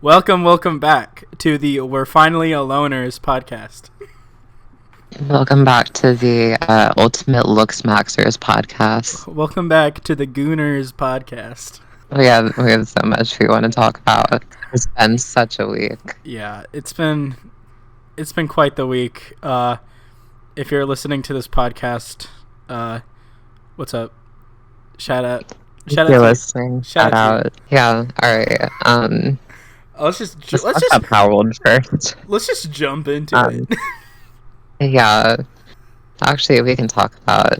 Welcome back to the We're Finally Aloners podcast. Welcome back to the Ultimate Looks Maxers podcast. Welcome back to the Gooners podcast. We have so much we want to talk about. It's been such a week. Yeah, it's been quite the week. If you're listening to this podcast, what's up? Shout out. If you're listening, shout out. Yeah, all right. Let's just Palworld first. Let's just jump into it. Yeah. Actually, we can talk about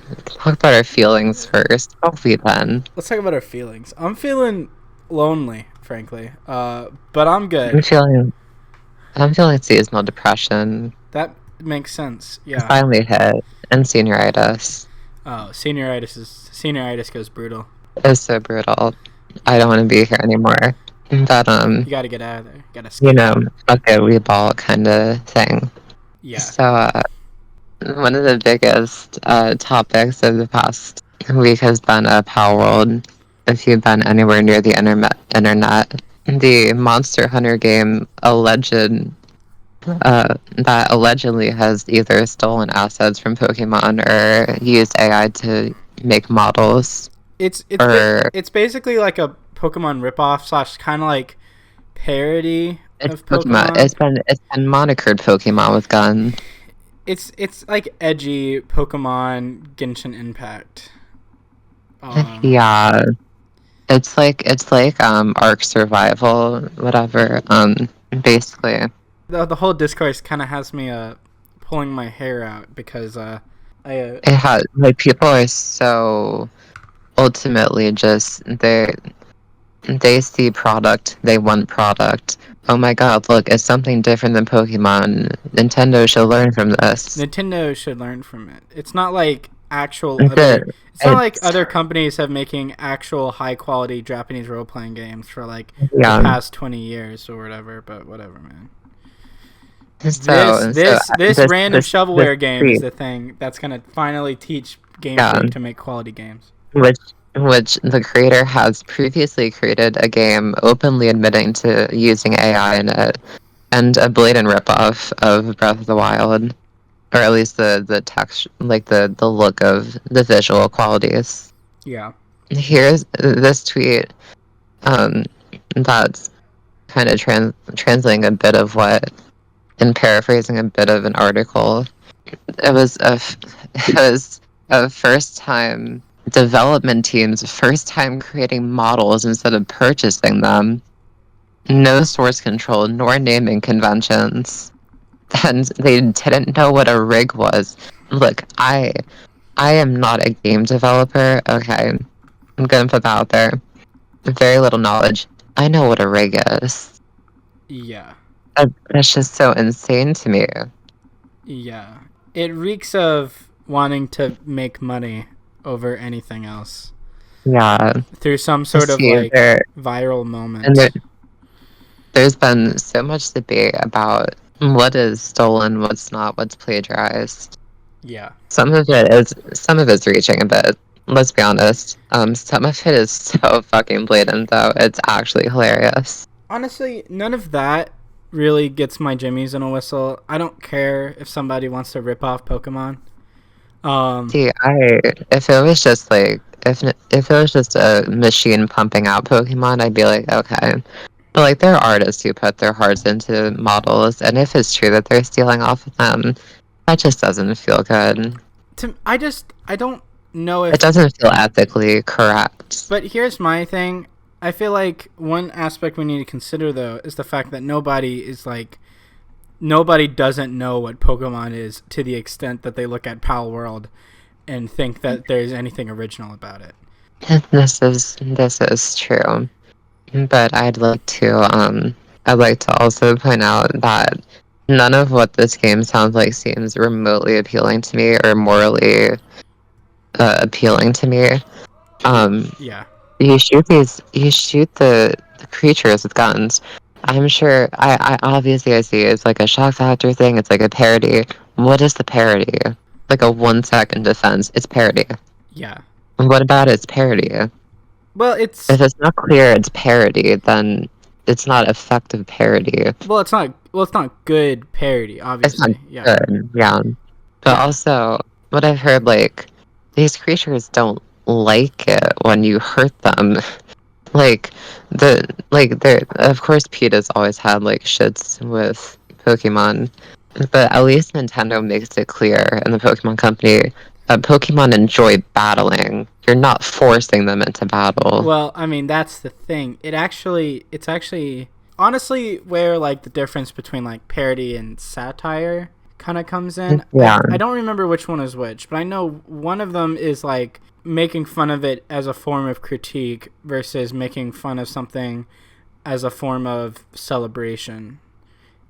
our feelings first. How have we been? Let's talk about our feelings. I'm feeling lonely, frankly. But I'm good. I'm feeling seasonal depression. That makes sense. Yeah. It finally hit, and senioritis. Oh, senioritis goes brutal. It's so brutal. I don't want to be here anymore. But you gotta get out of there. You gotta skip. Okay, we ball kind of thing. Yeah. So, one of the biggest topics of the past week has been Palworld. If you've been anywhere near the internet, the Monster Hunter game that allegedly has either stolen assets from Pokemon or used AI to make models. It's basically like a Pokemon ripoff / kind of like parody of Pokemon. It's been monikered Pokemon with guns. It's like edgy Pokemon Genshin Impact. Yeah, it's like Ark Survival, whatever. Basically, the whole discourse kind of has me pulling my hair out because it has people are so ultimately just they see product, they want product. Oh my god, look, it's something different than Pokemon. Nintendo should learn from this. Nintendo should learn from it. It's not like it's not like other companies have making actual high quality Japanese role playing games for like the past 20 years or whatever, but whatever, man. This random shovelware game is the thing that's gonna finally teach Game Freak to make quality games. Which the creator has previously created a game openly admitting to using AI in it, and a blatant ripoff of Breath of the Wild, or at least the text, like the look of the visual qualities. Yeah. Here's this tweet, that's kind of translating a bit of what, and paraphrasing a bit of an article. It was a first time. Development team's first time creating models instead of purchasing them. No source control nor naming conventions. And they didn't know what a rig was. Look, I am not a game developer. Okay, I'm gonna put that out there. Very little knowledge. I know what a rig is. Yeah. That's just so insane to me. Yeah. It reeks of wanting to make money over anything else. Yeah. Through some sort of like viral moment. And there's been so much debate about what is stolen, what's not, what's plagiarized. Yeah. Some of it's reaching a bit. Let's be honest. Some of it is so fucking blatant though. It's actually hilarious. Honestly, none of that really gets my jimmies in a whistle. I don't care if somebody wants to rip off Pokemon. If it was just like if it was just a machine pumping out Pokemon, I'd be like, okay. But like, there are artists who put their hearts into models, and if it's true that they're stealing off of them, that just doesn't feel good. I don't know if it doesn't feel ethically correct. But here's my thing. I feel like one aspect we need to consider though is the fact that nobody doesn't know what Pokemon is to the extent that they look at Palworld and think that there's anything original about it. This is true, but I'd like to also point out that none of what this game sounds like seems remotely appealing to me or morally appealing to me. Yeah. You shoot the creatures with guns. I'm sure. I obviously I see it's like a shock factor thing. It's like a parody. What is the parody? Like a 1 second defense. It's parody. Yeah. And what about its parody? Well, if it's not clear it's parody, then it's not effective parody. Well, it's not good parody, obviously. It's not good, yeah. But also, what I've heard, like, these creatures don't like it when you hurt them. Of course, PETA's always had, like, shits with Pokemon, but at least Nintendo makes it clear, and the Pokemon Company, that Pokemon enjoy battling. You're not forcing them into battle. Well, I mean, that's the thing. It's actually honestly where, like, the difference between, like, parody and satire kind of comes in. Yeah. I don't remember which one is which, but I know one of them is, like, making fun of it as a form of critique versus making fun of something as a form of celebration.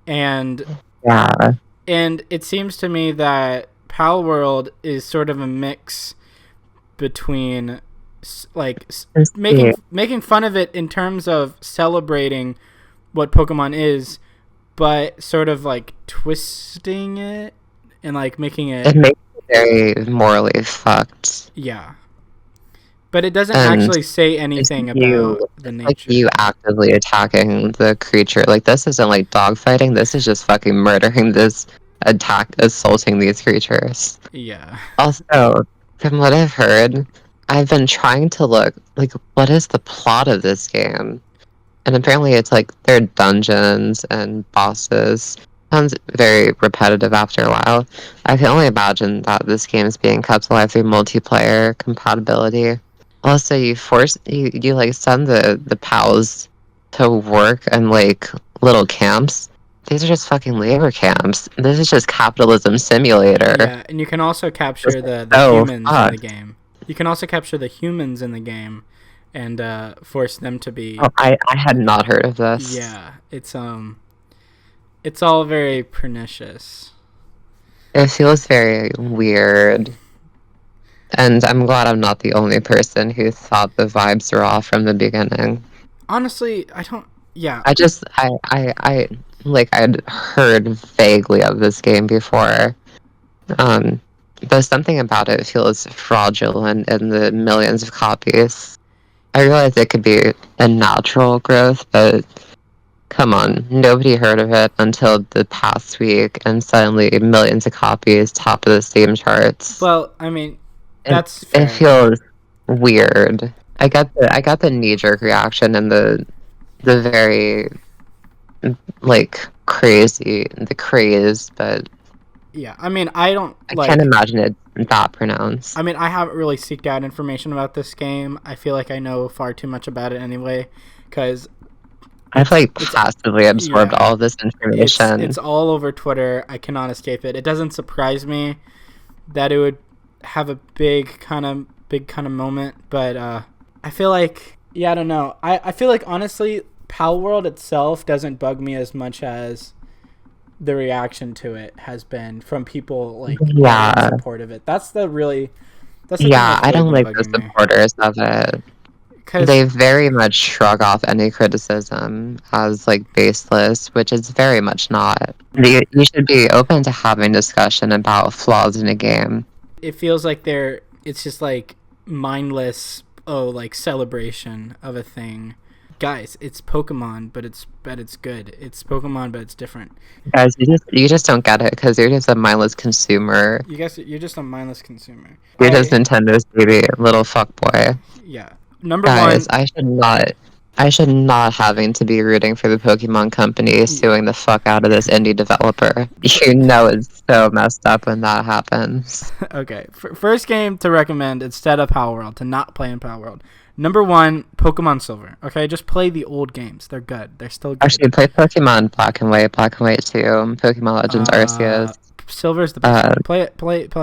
And Yeah. And it seems to me that Palworld is sort of a mix between, like, making fun of it in terms of celebrating what Pokemon is, but sort of, like, twisting it and, like, making it... It makes it very morally fucked. Yeah. But it doesn't actually say anything about the nature. Like you actively attacking the creature. Like, this isn't like dogfighting. This is just fucking murdering assaulting these creatures. Yeah. Also, from what I've heard, I've been trying to look, like, what is the plot of this game? And apparently it's like, there are dungeons and bosses. Sounds very repetitive after a while. I can only imagine that this game is being kept alive through multiplayer compatibility. Also, you like send the pals to work in, like, little camps. These are just fucking labor camps. This is just capitalism simulator. Yeah, and you can also capture the humans in the game. You can also capture the humans in the game and force them to be... Oh, I had not heard of this. Yeah, it's all very pernicious. It feels very weird. And I'm glad I'm not the only person who thought the vibes were off from the beginning. Honestly, I don't... Yeah. I'd heard vaguely of this game before. But something about it feels fraudulent in the millions of copies. I realize it could be a natural growth, but come on, nobody heard of it until the past week, and suddenly millions of copies, top of the Steam charts. Well, I mean, that's fair. It feels weird. I got the knee-jerk reaction and the very, like, the craze, but yeah, I mean, I can't imagine it that pronounced. I mean, I haven't really seeked out information about this game. I feel like I know far too much about it anyway, because I've, like, passively absorbed all this information. It's all over Twitter. I cannot escape it. It doesn't surprise me that it would have a big kind of moment, but I feel like, yeah, I don't know. I feel like, honestly, Palworld itself doesn't bug me as much as the reaction to it has been from people, like, in support of it. That's the I don't like the supporters of it. They very much shrug off any criticism as, like, baseless, which is very much not. You should be open to having discussion about flaws in a game. It feels like it's just, like, mindless, like, celebration of a thing. Guys, it's Pokemon, but it's good. It's Pokemon, but it's different. Guys, you just don't get it because you're just a mindless consumer. You're just a mindless consumer. You're just Nintendo's baby, little fuckboy. Yeah. Number one, I should not having to be rooting for the Pokemon Company suing the fuck out of this indie developer. You know it's so messed up when that happens. Okay, first game to recommend instead of Palworld, to not play in Palworld. Number one, Pokemon Silver. Okay, just play the old games. They're good. They're still good. Actually, play Pokemon Black and White 2, Pokemon Legends Arceus. Silver's the best. Play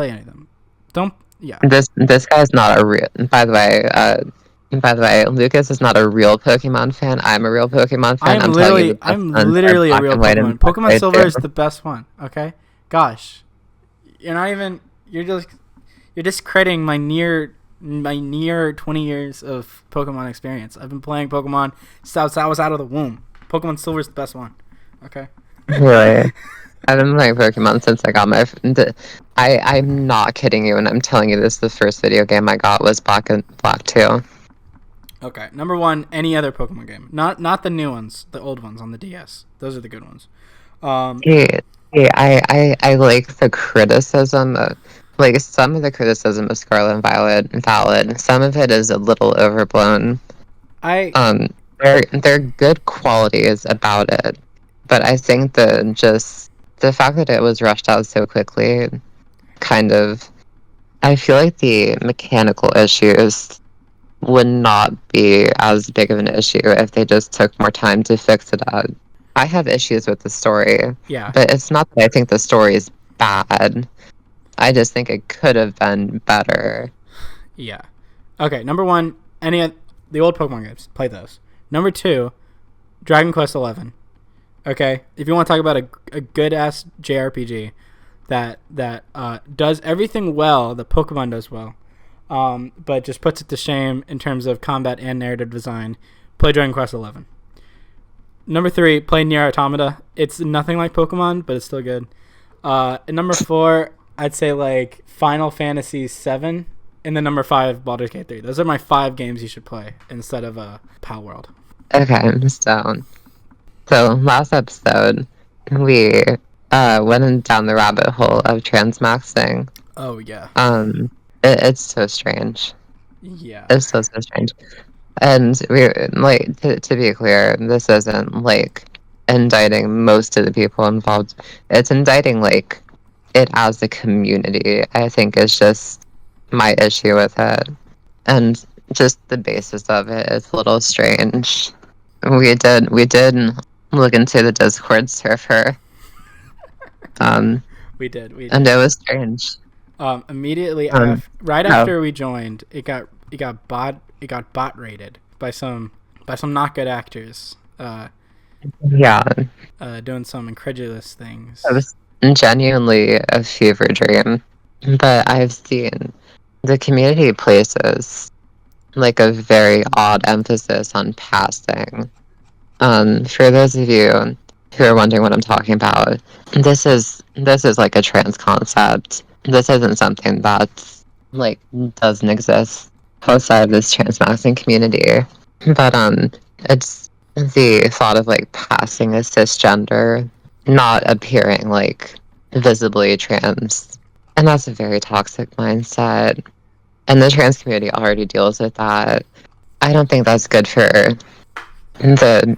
any of them. Don't. Yeah. This guy's not a real. By the way, Lucas is not a real Pokemon fan. I'm a real Pokemon fan. I'm literally a real Pokemon. Pokemon Silver is the best one. Okay, gosh, you're discrediting my near 20 years of Pokemon experience. I've been playing Pokemon since I was out of the womb. Pokemon Silver is the best one. Okay. Really? I've been playing Pokemon since I got my... I'm not kidding you when I'm telling you this. The first video game I got was Black 2. Okay, number one, any other Pokemon game, not the new ones, the old ones on the DS. Those are the good ones. Yeah, yeah, I like the criticism of, like, some of the criticism of Scarlet and Violet valid. Some of it is a little overblown. I They're good qualities about it, but I think the fact that it was rushed out so quickly, kind of, I feel like the mechanical issues would not be as big of an issue if they just took more time to fix it up. I have issues with the story, yeah but it's not that I think the story is bad. I just think it could have been better. yeah. Okay, number one, the old Pokemon games, play those. Number two, Dragon Quest 11. Okay, if you want to talk about a good ass JRPG that does everything well that Pokemon does well, but just puts it to shame in terms of combat and narrative design, play Dragon Quest 11. Number three, play Nier Automata. It's nothing like Pokemon, but it's still good. And number four, I'd say like Final Fantasy 7, and then number five, Baldur's Gate 3. Those are my 5 games you should play instead of Palworld. Okay, so last episode we went down the rabbit hole of transmaxing. Oh yeah. It's so strange. Yeah. It's so strange. And we like to be clear, this isn't like indicting most of the people involved. It's indicting like it as a community. I think is just my issue with it, and just the basis of it is a little strange. We did look into the Discord server. We did. And it was strange. Immediately after we joined, it got bot rated by some not good actors. Yeah. Doing some incredulous things. It was genuinely a fever dream. But I've seen the community places like a very odd emphasis on passing. For those of you who are wondering what I'm talking about, this is like a trans concept. This isn't something that's like doesn't exist outside of this transmaxing community. But it's the thought of like passing a cisgender, not appearing like visibly trans. And that's a very toxic mindset. And the trans community already deals with that. I don't think that's good for the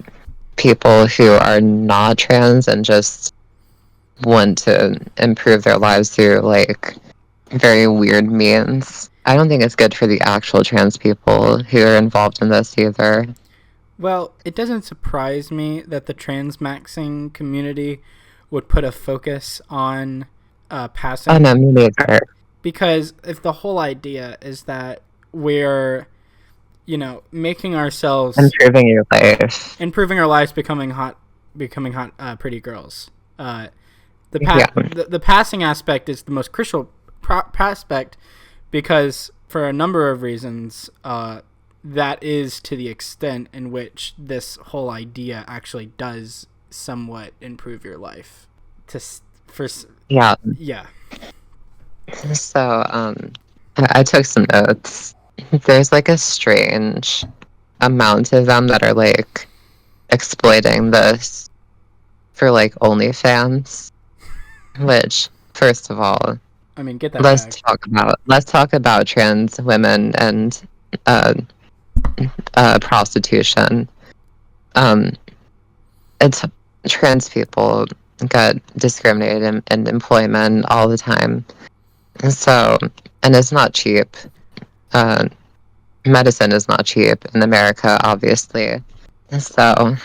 people who are not trans and just want to improve their lives through like very weird means. I don't think it's good for the actual trans people who are involved in this either. Well, it doesn't surprise me that the transmaxing community would put a focus on passing. Oh, no, me neither. Because if the whole idea is that we're, making ourselves improving our lives, becoming hot, pretty girls. The passing aspect is the most crucial aspect because for a number of reasons, that is to the extent in which this whole idea actually does somewhat improve your life. Yeah. So, I took some notes. There's like a strange amount of them that are like exploiting this for like OnlyFans. Which, first of all, I mean, get that. Let's talk about trans women and prostitution. It's trans people get discriminated in employment all the time. So, and it's not cheap. Medicine is not cheap in America, obviously. So,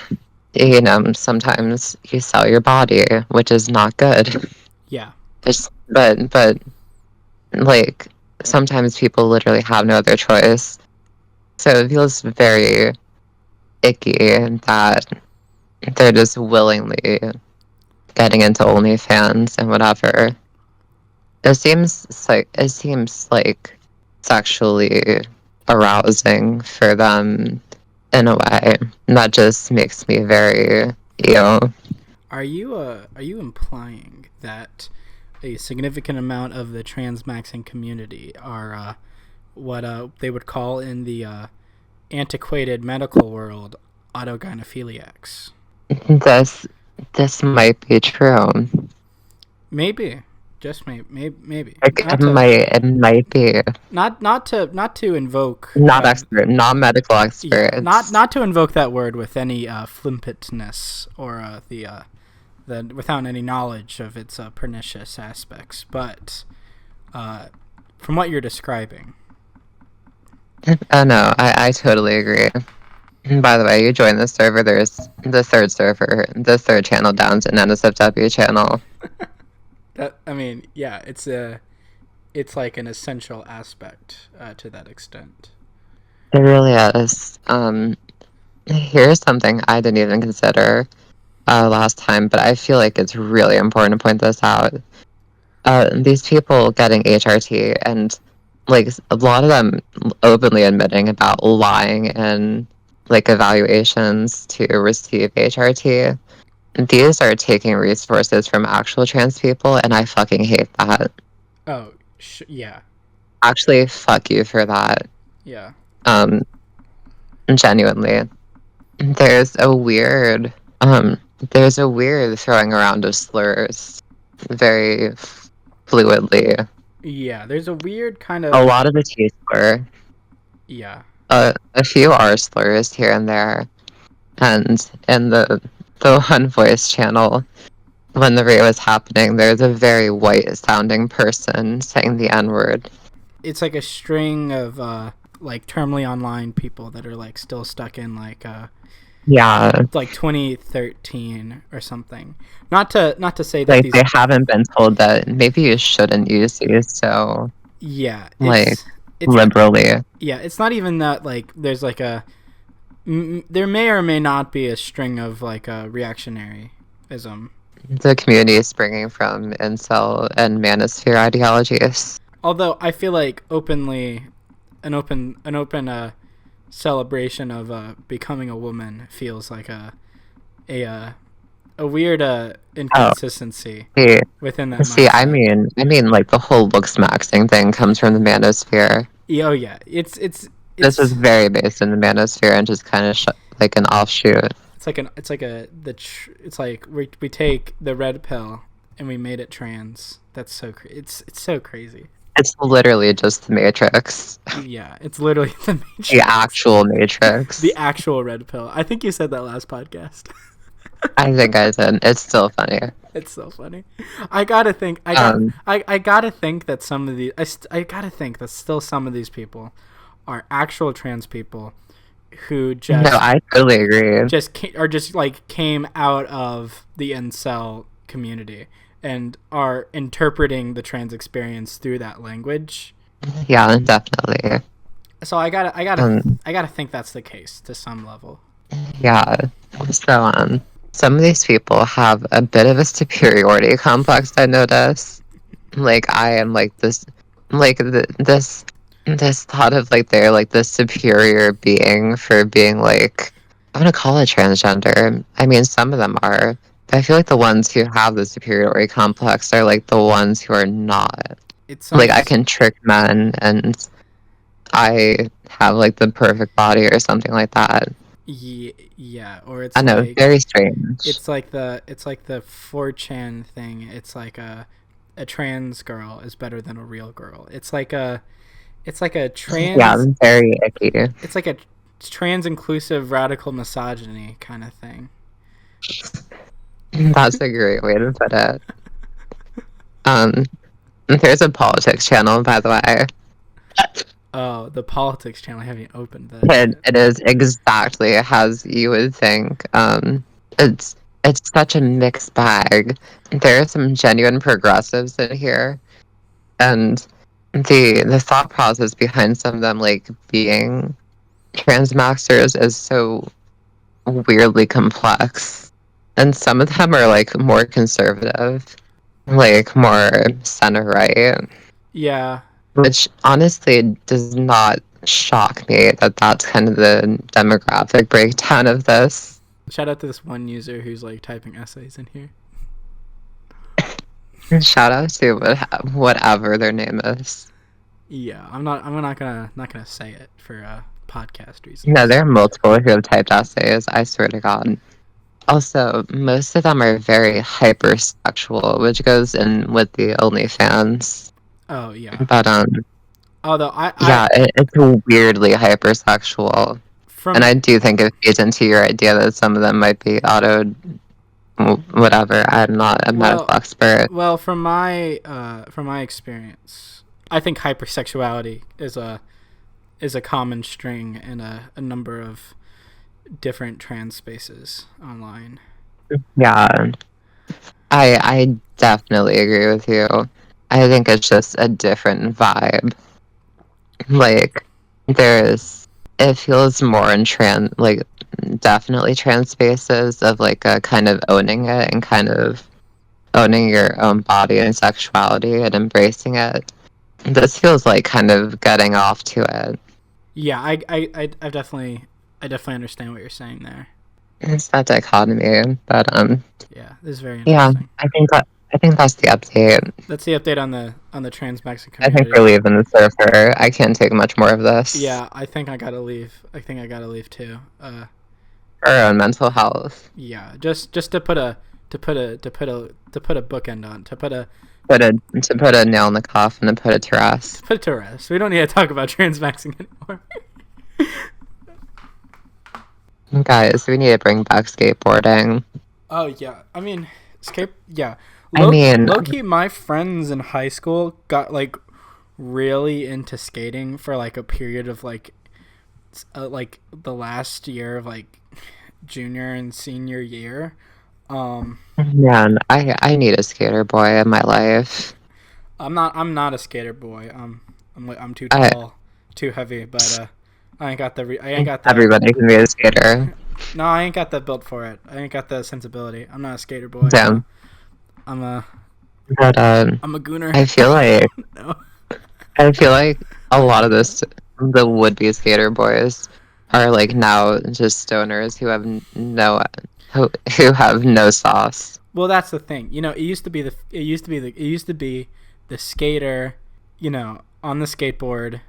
sometimes you sell your body, which is not good. Yeah. But like, sometimes people literally have no other choice. So it feels very icky that they're just willingly getting into OnlyFans and whatever. It seems like sexually arousing for them in a way. And that just makes me very, Are you implying that a significant amount of the transmaxing community are what they would call in the antiquated medical world, autogynephiliacs. This might be true. Maybe, just maybe. It might be. Not to invoke. Not medical expert. Yeah, not to invoke that word with any flippantness or the without any knowledge of its pernicious aspects, but from what you're describing. Oh no, I totally agree. By the way, you join the server. There's the third channel down to NSFW channel. It's like an essential aspect to that extent. It really is. Here's something I didn't even consider last time, but I feel like it's really important to point this out. These people getting HRT, and like a lot of them openly admitting about lying in like evaluations to receive HRT. These are taking resources from actual trans people, and I fucking hate that. Oh, yeah. Actually, fuck you for that. Yeah. Genuinely. There's a weird throwing around of slurs very fluidly. Yeah, there's a weird kind of... A lot of the T slur. Yeah. A few R slurs here and there. And in the One Voice channel, when the raid was happening, there's a very white-sounding person saying the N-word. It's like a string of, like, termly online people that are, like, still stuck in, like, like 2013 or something. Not to say that like they haven't been told that maybe you shouldn't use these, so yeah, it's liberally. Yeah, it's not even that like there's like there may or may not be a string of like a reactionaryism. The community is springing from incel and manosphere ideologies. Although I feel like an open celebration of becoming a woman feels like a weird inconsistency within that. See, mindset. I mean, like the whole looks maxing thing comes from the manosphere. Oh yeah, it's this is very based in the manosphere and just kind of like an offshoot. It's like we take the red pill and we made it trans. That's so it's so crazy. It's literally just the Matrix. Yeah, it's literally the Matrix. The actual Matrix. The actual red pill. I think you said that last podcast. I think I did. It's still funny. It's so funny. I gotta think that some of these... I gotta think that still some of these people are actual trans people who just... No, I totally agree. Just like came out of the incel community and are interpreting the trans experience through that language. Yeah, definitely. So I gotta think that's the case to some level. Yeah. So some of these people have a bit of a superiority complex, I notice. Like I am like this, like this thought of like they're like the superior being for being like, I'm gonna call it transgender. I mean, some of them are. I feel like the ones who have the superiority complex are like the ones who are not. It's like I can trick men and I have like the perfect body or something like that. Yeah, or it's I know, like, very strange. It's like the 4chan thing. It's like a trans girl is better than a real girl. It's like a trans. Yeah, very icky. It's like a trans inclusive radical misogyny kind of thing. That's a great way to put it. There's a politics channel, by the way. Oh, the politics channel. I haven't opened that. It is exactly as you would think. It's such a mixed bag. There are some genuine progressives in here, and the thought process behind some of them, like being trans masters, is so weirdly complex. And some of them are like more conservative, like more center right. Yeah. Which honestly does not shock me that that's kind of the demographic breakdown of this. Shout out to this one user who's like typing essays in here. Shout out to whatever their name is. Yeah, I'm not gonna say it for podcast reasons. No, there are multiple who have typed essays, I swear to God. Also, most of them are very hypersexual, which goes in with the OnlyFans. Oh yeah. But although it's weirdly hypersexual, and I do think it feeds into your idea that some of them might be whatever. I'm not a expert. Well, from my experience, I think hypersexuality is a common string in a number of different trans spaces online. Yeah, I definitely agree with you. I think it's just a different vibe. Like, it feels more in definitely trans spaces of like a kind of owning it and kind of owning your own body and sexuality and embracing it. This feels like kind of getting off to it. Yeah, I definitely understand what you're saying there. It's that dichotomy, but yeah, this is very interesting. Yeah, I think that's the update. That's the update on the trans Mexican community. I think we're leaving the surfer. I can't take much more of this. Yeah, I think I gotta leave. I think I gotta leave too. For our own mental health. Yeah, just to put a bookend on, to put a nail in the coffin and put it to rest. Put it to rest. We don't need to talk about transmaxing anymore. Guys, we need to bring back skateboarding. Oh yeah, I mean, low-key, my friends in high school got like really into skating for like a period of like the last year of like junior and senior year. Man, I need a skater boy in my life. I'm not a skater boy. I'm too tall, too heavy, but I ain't got the Everybody can be a skater. No, I ain't got the built for it. I ain't got the sensibility. I'm not a skater boy. Damn. I'm a gooner. I feel like no. I feel like a lot of the would-be skater boys are like now just stoners who have no sauce. Well, that's the thing. You know, it used to be the skater, you know, on the skateboard,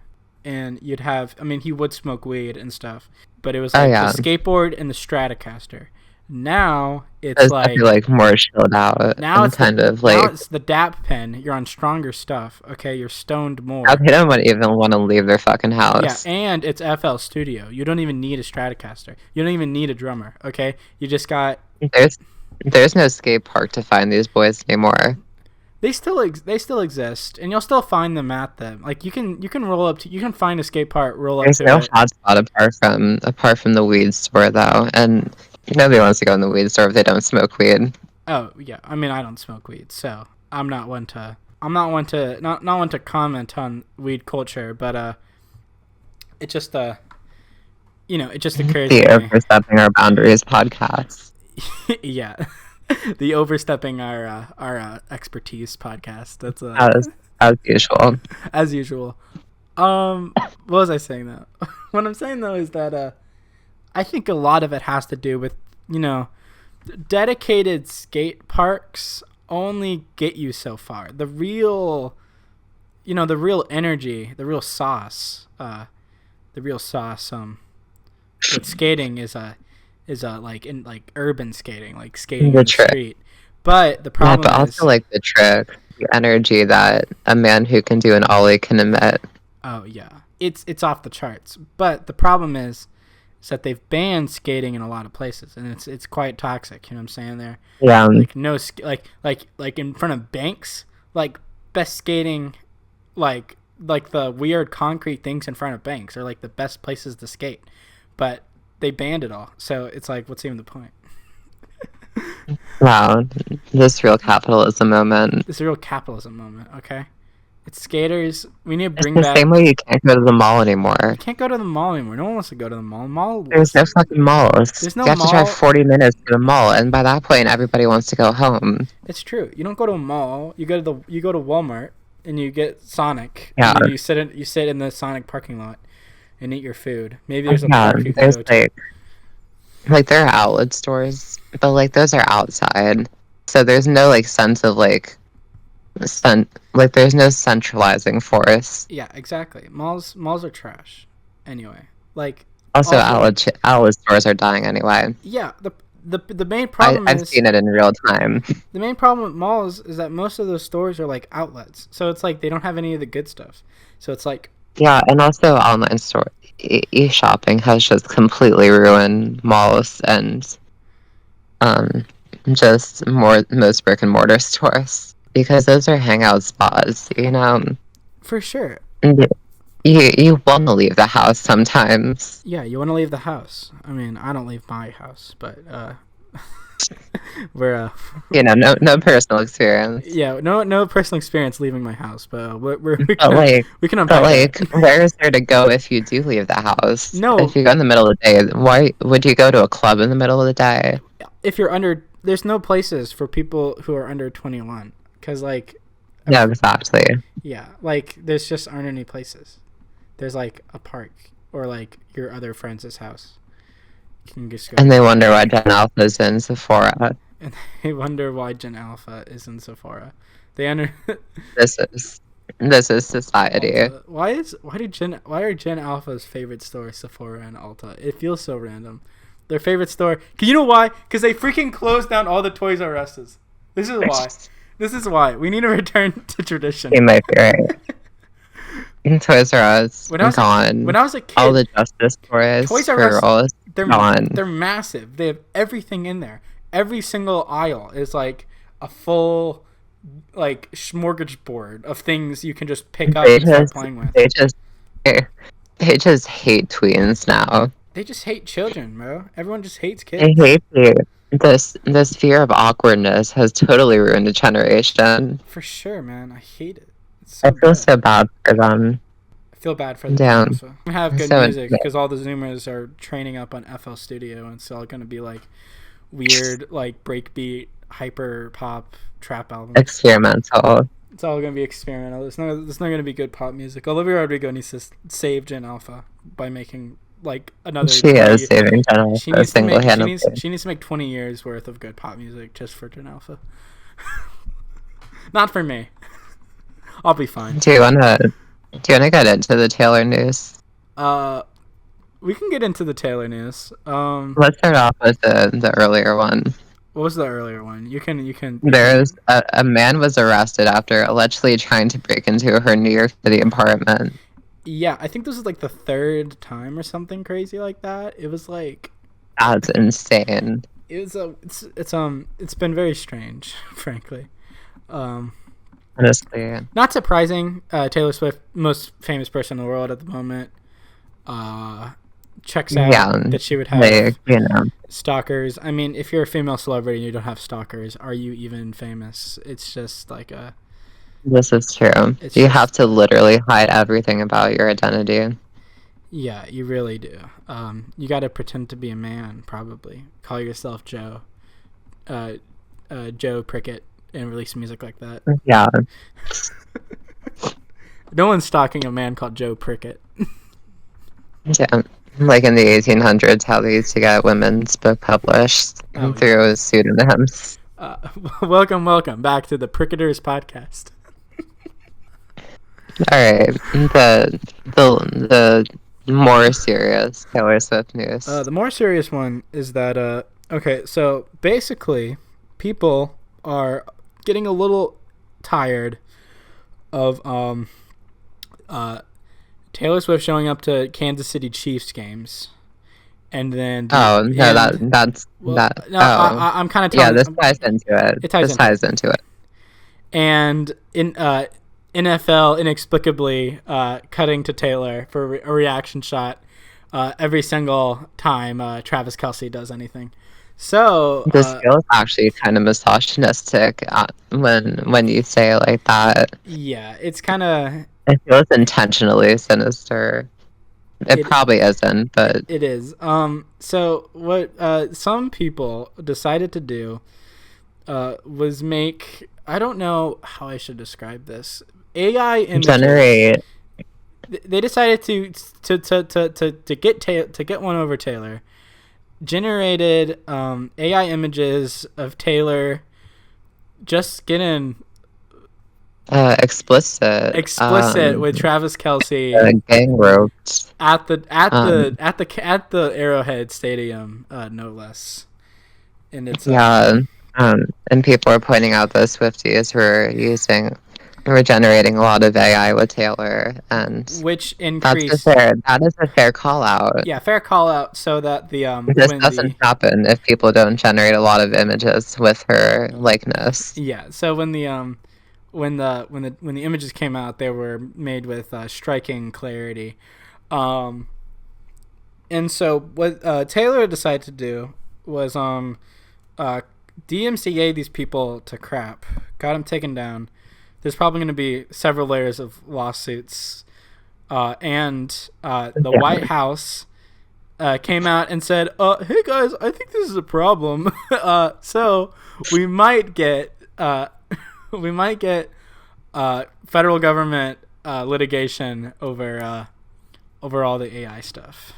and you'd have. I mean, he would smoke weed and stuff, but it was like the skateboard and the Stratocaster. Now it's like more chilled out. Now it's the DAP pen. You're on stronger stuff. Okay, you're stoned more. They don't even want to leave their fucking house. Yeah, and it's FL Studio. You don't even need a Stratocaster. You don't even need a drummer. Okay, you just got. There's no skate park to find these boys anymore. They still exist, and you'll still find them at them. Like you can roll up to, you can find a skate park, roll up to it. There's no hotspot apart from the weed store though, and nobody wants to go in the weed store if they don't smoke weed. Oh yeah, I mean I don't smoke weed, so I'm not one to comment on weed culture, but it just it just occurs to me. The Overstepping Our Boundaries podcast. Yeah. The Overstepping our expertise podcast. That's as usual. As usual. What was I saying though? What I'm saying though is that I think a lot of it has to do with, you know, dedicated skate parks only get you so far. The real energy, the real sauce with skating is like in like urban skating, like skating on the street. But the problem but also like the trick, the energy that a man who can do an ollie can emit. Oh yeah, it's off the charts. But the problem is that they've banned skating in a lot of places, and it's quite toxic. You know what I'm saying there? Yeah. Like no like in front of banks, like best skating, like the weird concrete things in front of banks are like the best places to skate, but they banned it all. So it's like, what's even the point? Wow, this real capitalism moment. Okay. It's skaters. We need to bring back. It's the same way you can't go to the mall anymore. You can't go to the mall anymore. No one wants to go to the mall. There's no fucking malls. There's no You have to drive 40 minutes to the mall, and by that point, everybody wants to go home. It's true. You don't go to a mall. You go to Walmart and you get Sonic. Yeah. And you sit in the Sonic parking lot and eat your food. Maybe there's a park you can go to. Like there are outlet stores, but like those are outside, so there's no like sense of like there's no centralizing force. Yeah, exactly. Malls are trash. Anyway, Like Also, also, outlet stores are dying anyway. yeah, the main problem I've is seen it in real time. the main problem with malls is that most of those stores are like outlets. So it's like they don't have any of the good stuff. So it's like Yeah, and also online store e-shopping has just completely ruined malls and um just most brick and mortar stores because those are hangout spots, you know. for sure. And you want to leave the house sometimes. Yeah, you want to leave the house. I mean, I don't leave my house, but we're You know, no personal experience. yeah, no personal experience leaving my house, but we But can like, we can unpack that. where is there to go if you do leave the house? If No, you go in the middle of the day, why would you go to a club in the middle of the day? if you're under, there's no places for people who are under 21, because like Yeah, exactly. yeah, like there's just aren't any places. There's like a park or like your other friend's house. You can just go And they there. wonder why Gen Alpha's in Sephora. And they wonder why Gen Alpha is in Sephora. They under This is society. Ulta. Why are Gen Alpha's favorite store Sephora and Ulta? It feels so random. Their favorite store. Cause you know why? Because they freaking closed down all the Toys R Us's. This is why. This is why. We need to return to tradition. It might be right. Toys R Us When I was a kid, all the Justice toys Toys R for Us, girls gone. they're massive. They have everything in there. Every single aisle is like a full like smorgasbord of things you can just pick up and start playing with. They just hate tweens now. They just hate children, bro. Everyone just hates They kids. hate it. This fear of awkwardness has totally ruined a generation. For sure, man. I hate it. It's I so feel bad. so bad for them. I feel bad for the Damn. Alpha. We have good So music because all the Zoomers are training up on FL Studio, and it's all gonna be like weird, like breakbeat, hyper pop trap albums. Experimental. It's all gonna be experimental. It's not gonna be good pop music. Olivia Rodrigo needs to save Gen Alpha by making like another. She is saving Gen Alpha single-handedly. She needs to make 20 years worth of good pop music just for Gen Alpha. Not for me. I'll be fine. Do you wanna get into the Taylor news? We can get into the Taylor news. Let's start off with the earlier one. What was the earlier one? You can. There's a man was arrested after allegedly trying to break into her New York City apartment. Yeah, I think this is like the third time or something crazy like that. It was like That's insane. It's been very strange, frankly. Honestly. Not surprising. Taylor Swift, most famous person in the world at the moment, checks out that she would have stalkers. I mean, if you're a female celebrity and you don't have stalkers, are you even famous? It's just like a... This is true. You have to literally hide everything about your identity. Yeah, you really do. You got to pretend to be a man, probably. Call yourself Joe. Joe Prickett, and release music like that. Yeah. No one's stalking a man called Joe Prickett. Yeah. Like in the 1800s, how they used to get women's book published through pseudonyms. Welcome back to the Pricketters podcast. All right, the more serious Taylor Swift news. The more serious one is that okay, so basically, people are getting a little tired of Taylor Swift showing up to Kansas City Chiefs games, and then I'm kind of this ties into it. It ties into it. And in NFL inexplicably cutting to Taylor for a reaction shot every single time Travis Kelce does anything. So this feels actually kind of misogynistic when you say it like that. Yeah, it's kind of. It feels intentionally sinister. It probably isn't, but it is. So what some people decided to do was make, I don't know how I should describe this, AI images. Generate. They decided to get one over Taylor. Generated AI images of Taylor just getting explicit. With Travis Kelce Gang roped. at the Arrowhead Stadium, no less. And it's and people are pointing out that Swifties were generating a lot of AI with Taylor, and which increased. That is a fair call out. Yeah, fair call out. So that this doesn't happen if people don't generate a lot of images with her likeness. Yeah. So when the images came out, they were made with striking clarity. And so what Taylor decided to do was DMCA these people to crap, got them taken down. There's probably going to be several layers of lawsuits, and the White House came out and said, "Hey guys, I think this is a problem. So we might get federal government litigation over all the AI stuff."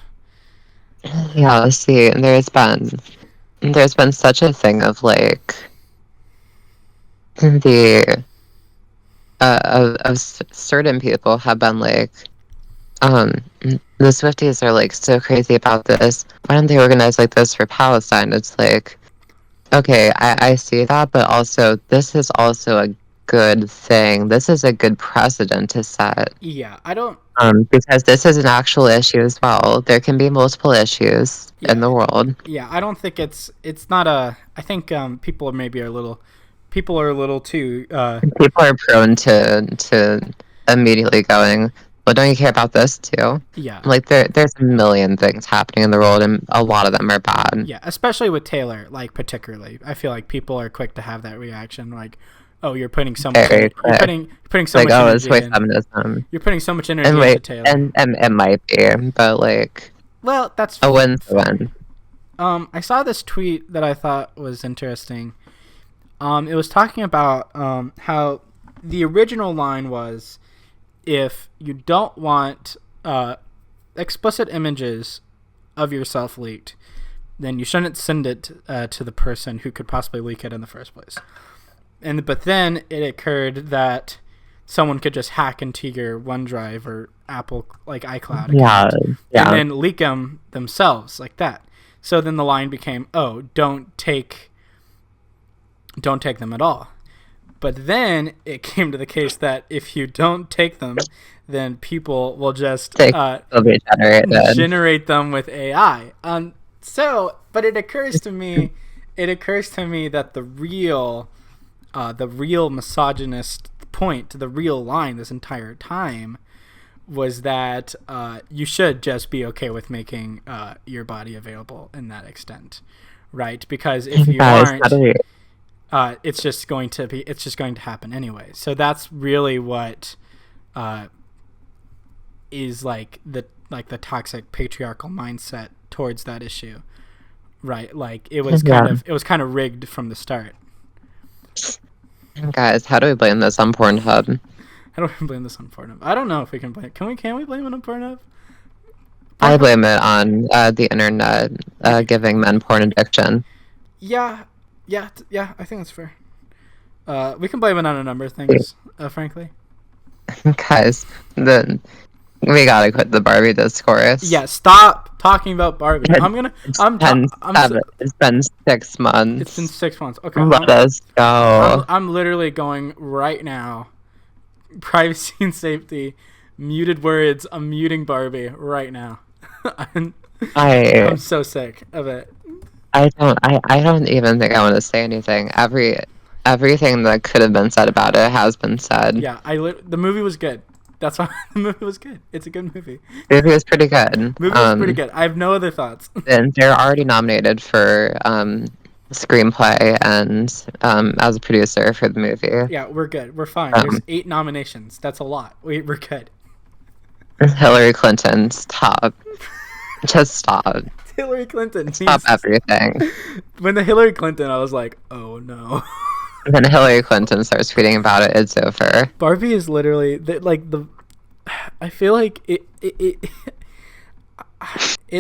Yeah, see, there's been such a thing of like of certain people have been like, the Swifties are like so crazy about this. Why don't they organize like this for Palestine? It's like, okay, I see that, but also this is also a good thing. This is a good precedent to set. Yeah, I don't. Because this is an actual issue as well. There can be multiple issues in the world. Yeah, I don't think it's not a. I think people are a little too. People are prone to immediately going, well, don't you care about this too? Yeah. Like there's a million things happening in the world, and a lot of them are bad. Yeah, especially with Taylor, like particularly, I feel like people are quick to have that reaction, like, oh, you're putting so much. You're putting so much. Oh, it's white feminism. You're putting so much energy into Taylor. And it might be, but like. Well, that's a win's a win. I saw this tweet that I thought was interesting. It was talking about how the original line was, if you don't want explicit images of yourself leaked, then you shouldn't send it to the person who could possibly leak it in the first place. But then it occurred that someone could just hack into your OneDrive or Apple like iCloud account and then leak them themselves like that. So then the line became, oh, don't take them at all. But then it came to the case that if you don't take them, then people will just generate them with AI. But it occurs to me that the real misogynist point, the real line this entire time, was that you should just be okay with making your body available in that extent, right? Because if you aren't, it's just going to happen anyway. So that's really what is like the toxic patriarchal mindset towards that issue, right? Like it was kind of rigged from the start. Guys, how do we blame this on Pornhub? How do we blame this on Pornhub? I don't know if we can blame. Can we blame it on Pornhub? I blame it on the internet giving men porn addiction. Yeah. I think that's fair. We can blame it on a number of things, frankly. Guys, we gotta quit the Barbie discourse. Yeah, stop talking about Barbie. It's been 6 months. It's been 6 months. Okay. Let us go. I'm literally going right now. Privacy and safety, muted words. I'm muting Barbie right now. I'm so sick of it. I don't even think I want to say anything. Everything that could have been said about it has been said. Yeah, the movie was good. That's why the movie was good. It's a good movie. The movie was pretty good. I have no other thoughts. And they're already nominated for screenplay and as a producer for the movie. Yeah, we're good. We're fine. There's 8 nominations. That's a lot. We're good. Hillary Clinton, stop. Just stop. Hillary Clinton. Stop everything. When the Hillary Clinton, I was like, oh no. And then Hillary Clinton starts tweeting about it. It's over. Barbie is literally I feel like it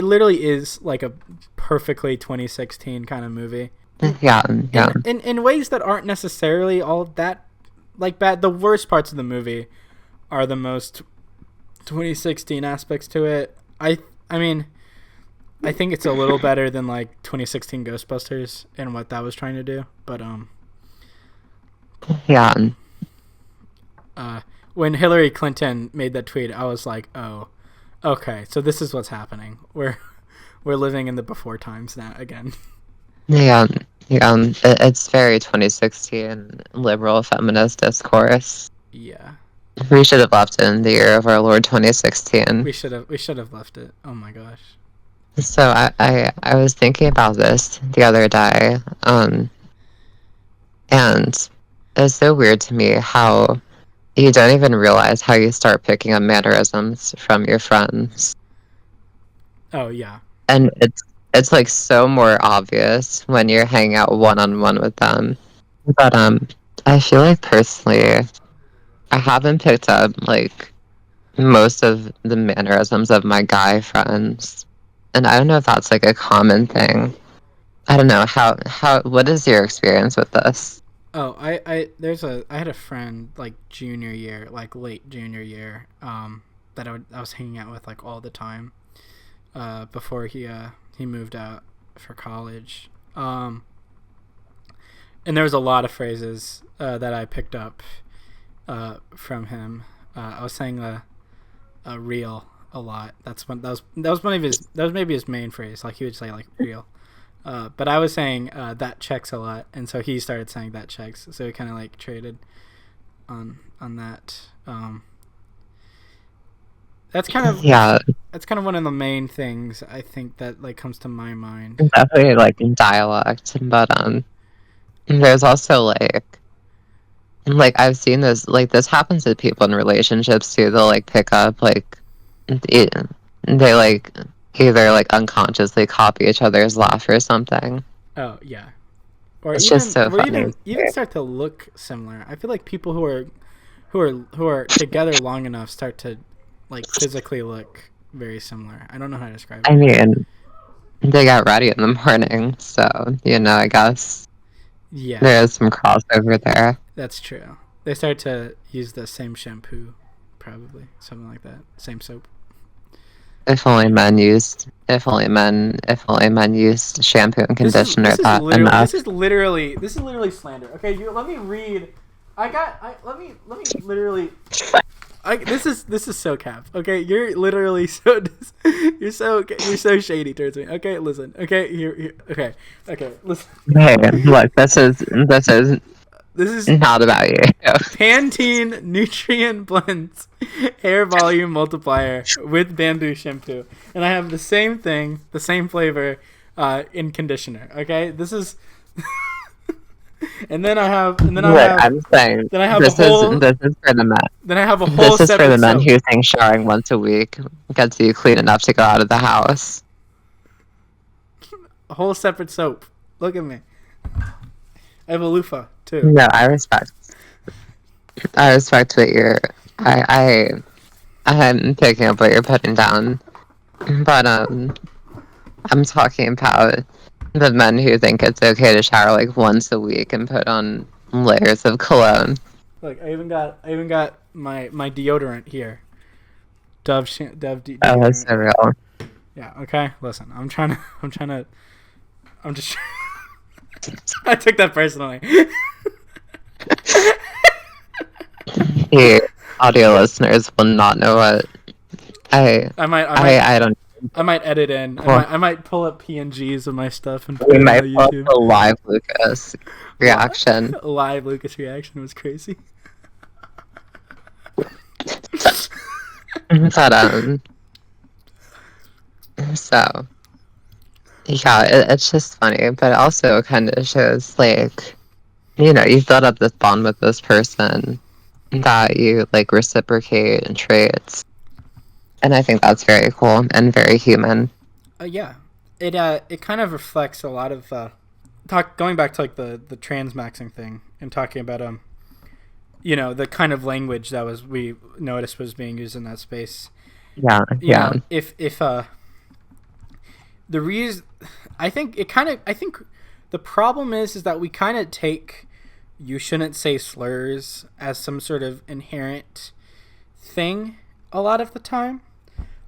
literally is like a perfectly 2016 kind of movie. Yeah. In ways that aren't necessarily all that like bad. The worst parts of the movie are the most 2016 aspects to it. I mean, I think it's a little better than like 2016 Ghostbusters and what that was trying to do. But yeah. When Hillary Clinton made that tweet, I was like, oh, okay, so this is what's happening. We're living in the before times now again. Yeah. It's very 2016 liberal feminist discourse. Yeah. We should have left it in the year of our Lord 2016. We should have left it. Oh my gosh. So I was thinking about this the other day, and it's so weird to me how you don't even realize how you start picking up mannerisms from your friends. Oh yeah. And it's like so more obvious when you're hanging out one-on-one with them. But I feel like personally I haven't picked up like most of the mannerisms of my guy friends. And I don't know if that's like a common thing. I don't know how what is your experience with this? Oh, I had a friend like junior year, like late junior year, that I was hanging out with like all the time, before he moved out for college. And there was a lot of phrases that I picked up from him. I was saying a real a lot. That was maybe his main phrase. Like he would say like real. But I was saying that checks a lot, and so he started saying that checks. So we kind of like traded on that. That's kind of That's kind of one of the main things I think that like comes to my mind. Definitely like in dialect, but there's also like I've seen this, like this happens to people in relationships too. They'll like pick up like they like either like unconsciously copy each other's laugh or something. Oh yeah, or it's even, just so funny. Even start to look similar. I feel like people who are together long enough start to like physically look very similar. I don't know how to describe it. I mean, they got ready in the morning, so I guess there is some crossover there. That's true. They start to use the same shampoo, probably something like that. Same soap. If only men used shampoo and conditioner. This is literally slander. Okay, let me read. Let me literally. This is so cap. Okay, you're literally you're so shady towards me. Okay, listen. Okay, here. Okay, listen. Hey, look, this is not about you. Pantene Nutrient Blends Hair Volume Multiplier with bamboo shampoo, and I have the same thing, the same flavor, in conditioner. Okay, this is. And then I have this is for the men. Then I have a whole. This is for the men who think showering once a week gets you clean enough to go out of the house. A whole separate soap. Look at me. I have a loofah too. No, I respect what you're. I'm picking up what you're putting down, but I'm talking about the men who think it's okay to shower like once a week and put on layers of cologne. Look, I even got my deodorant here. Dove deodorant. Oh, that's so real. Yeah. Okay. Listen, I'm just. I took that personally. The audio listeners will not know what I might edit in. I might pull up PNGs of my stuff and put we it might on pull up YouTube. the live Lucas reaction. Live Lucas reaction was crazy. But so yeah, it's just funny, but it also kind of shows like you've built up this bond with this person that you like reciprocate in traits. And I think that's very cool and very human. Yeah, it kind of reflects a lot of going back to like the transmaxing thing and talking about the kind of language that we noticed was being used in that space. Yeah, yeah. If the reason I think the problem is that we kind of take you shouldn't say slurs as some sort of inherent thing a lot of the time.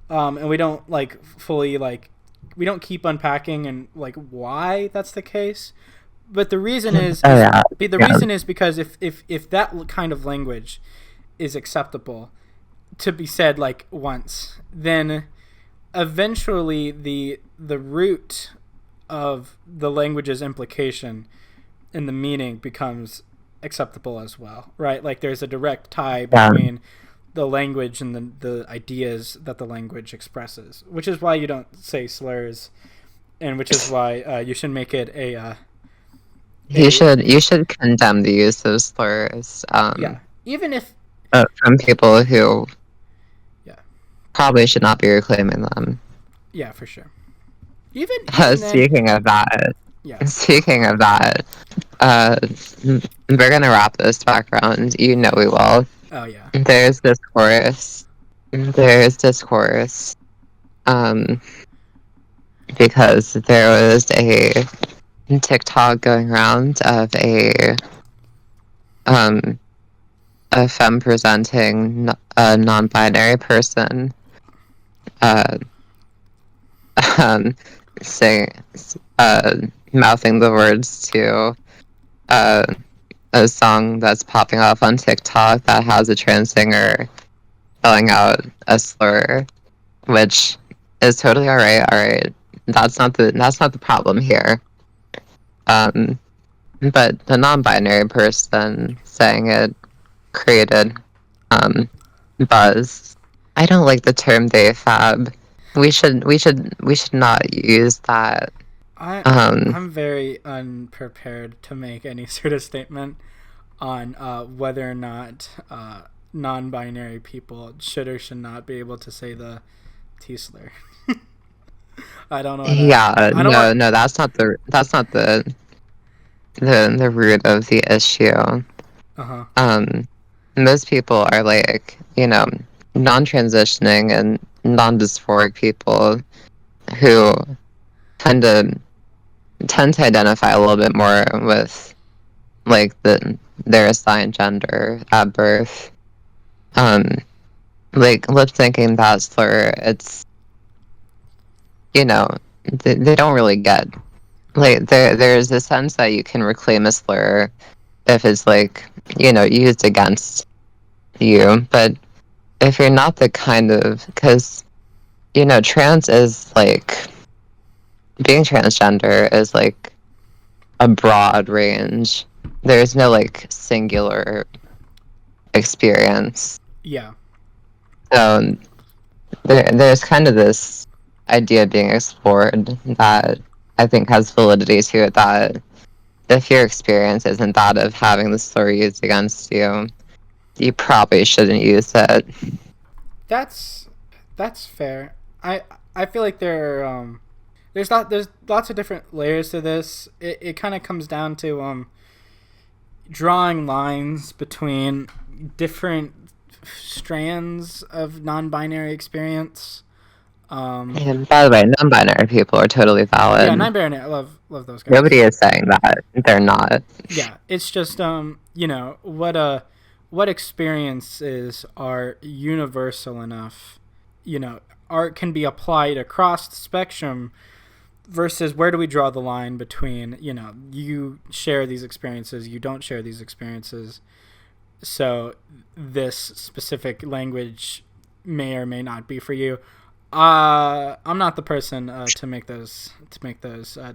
And we don't like fully like we don't keep unpacking and like why that's the case. But the reason is, reason is because if that kind of language is acceptable to be said like once, then eventually the root of the language's implication and the meaning becomes acceptable as well, right? Like there's a direct tie between the language and the ideas that the language expresses, which is why you don't say slurs, and which is why you should make it you should condemn the use of slurs. Even if from people who probably should not be reclaiming them. Yeah, for sure. Even speaking of that, we're gonna wrap this back around. You know we will. Oh yeah. There's discourse. Because there was a TikTok going around of a femme presenting a non-binary person saying mouthing the words to a song that's popping off on TikTok that has a trans singer spelling out a slur, which is totally alright. That's not the problem here. But the non-binary person saying it created buzz. I don't like the term they fab. We should not use that. I'm very unprepared to make any sort of statement on whether or not non-binary people should or should not be able to say the T slur. I don't know. No, that's not the root of the issue. Most people are like, non-transitioning and non-dysphoric people who tend to identify a little bit more with like their assigned gender at birth. Like lip syncing that slur, it's they don't really get like there's a sense that you can reclaim a slur if it's like used against you, but if you're not the kind of, because trans is like being transgender is like a broad range. There's no like singular experience. Yeah. So there's kind of this idea being explored that I think has validity to it, that if your experience isn't that of having the slur used against you, you probably shouldn't use it. That's fair. I feel like there's lots of different layers to this. It kind of comes down to drawing lines between different strands of non-binary experience. And by the way, non-binary people are totally valid. Yeah, non-binary. I love those guys. Nobody is saying that they're not. Yeah, it's just what experiences are universal enough. Art can be applied across the spectrum. Versus where do we draw the line between you share these experiences, you don't share these experiences. So this specific language may or may not be for you. I'm not the person to make those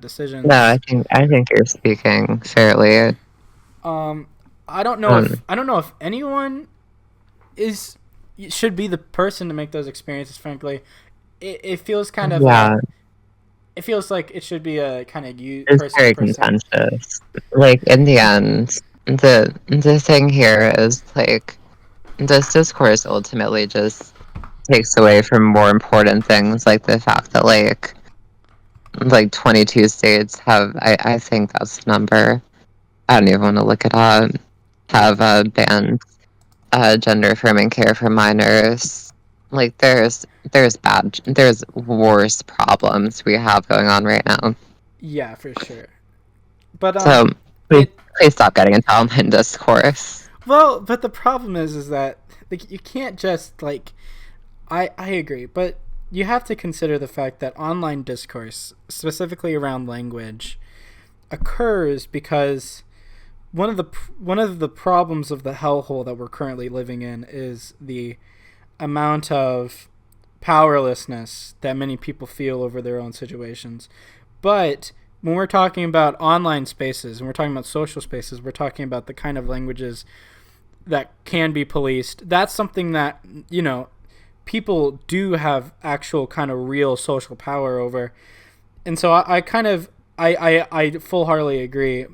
decisions. No, I think you're speaking fairly. I don't know if anyone should be the person to make those experiences. Frankly, it feels kind of it feels like it should be a kind of it's very contentious. Like in the end, the thing here is like this discourse ultimately just takes away from more important things, like the fact that like 22 states have, I think that's the number, I don't even want to look it up, have banned gender affirming care for minors. Like there's worse problems we have going on right now. Yeah, for sure. But so Please stop getting into online discourse. Well, but the problem is that like, you can't just like. I agree, but you have to consider the fact that online discourse, specifically around language, occurs because one of the problems of the hellhole that we're currently living in is the amount of powerlessness that many people feel over their own situations. But when we're talking about online spaces and we're talking about social spaces, we're talking about the kind of languages that can be policed. That's something that, you know, people do have actual kind of real social power over. And so I full-heartedly agree.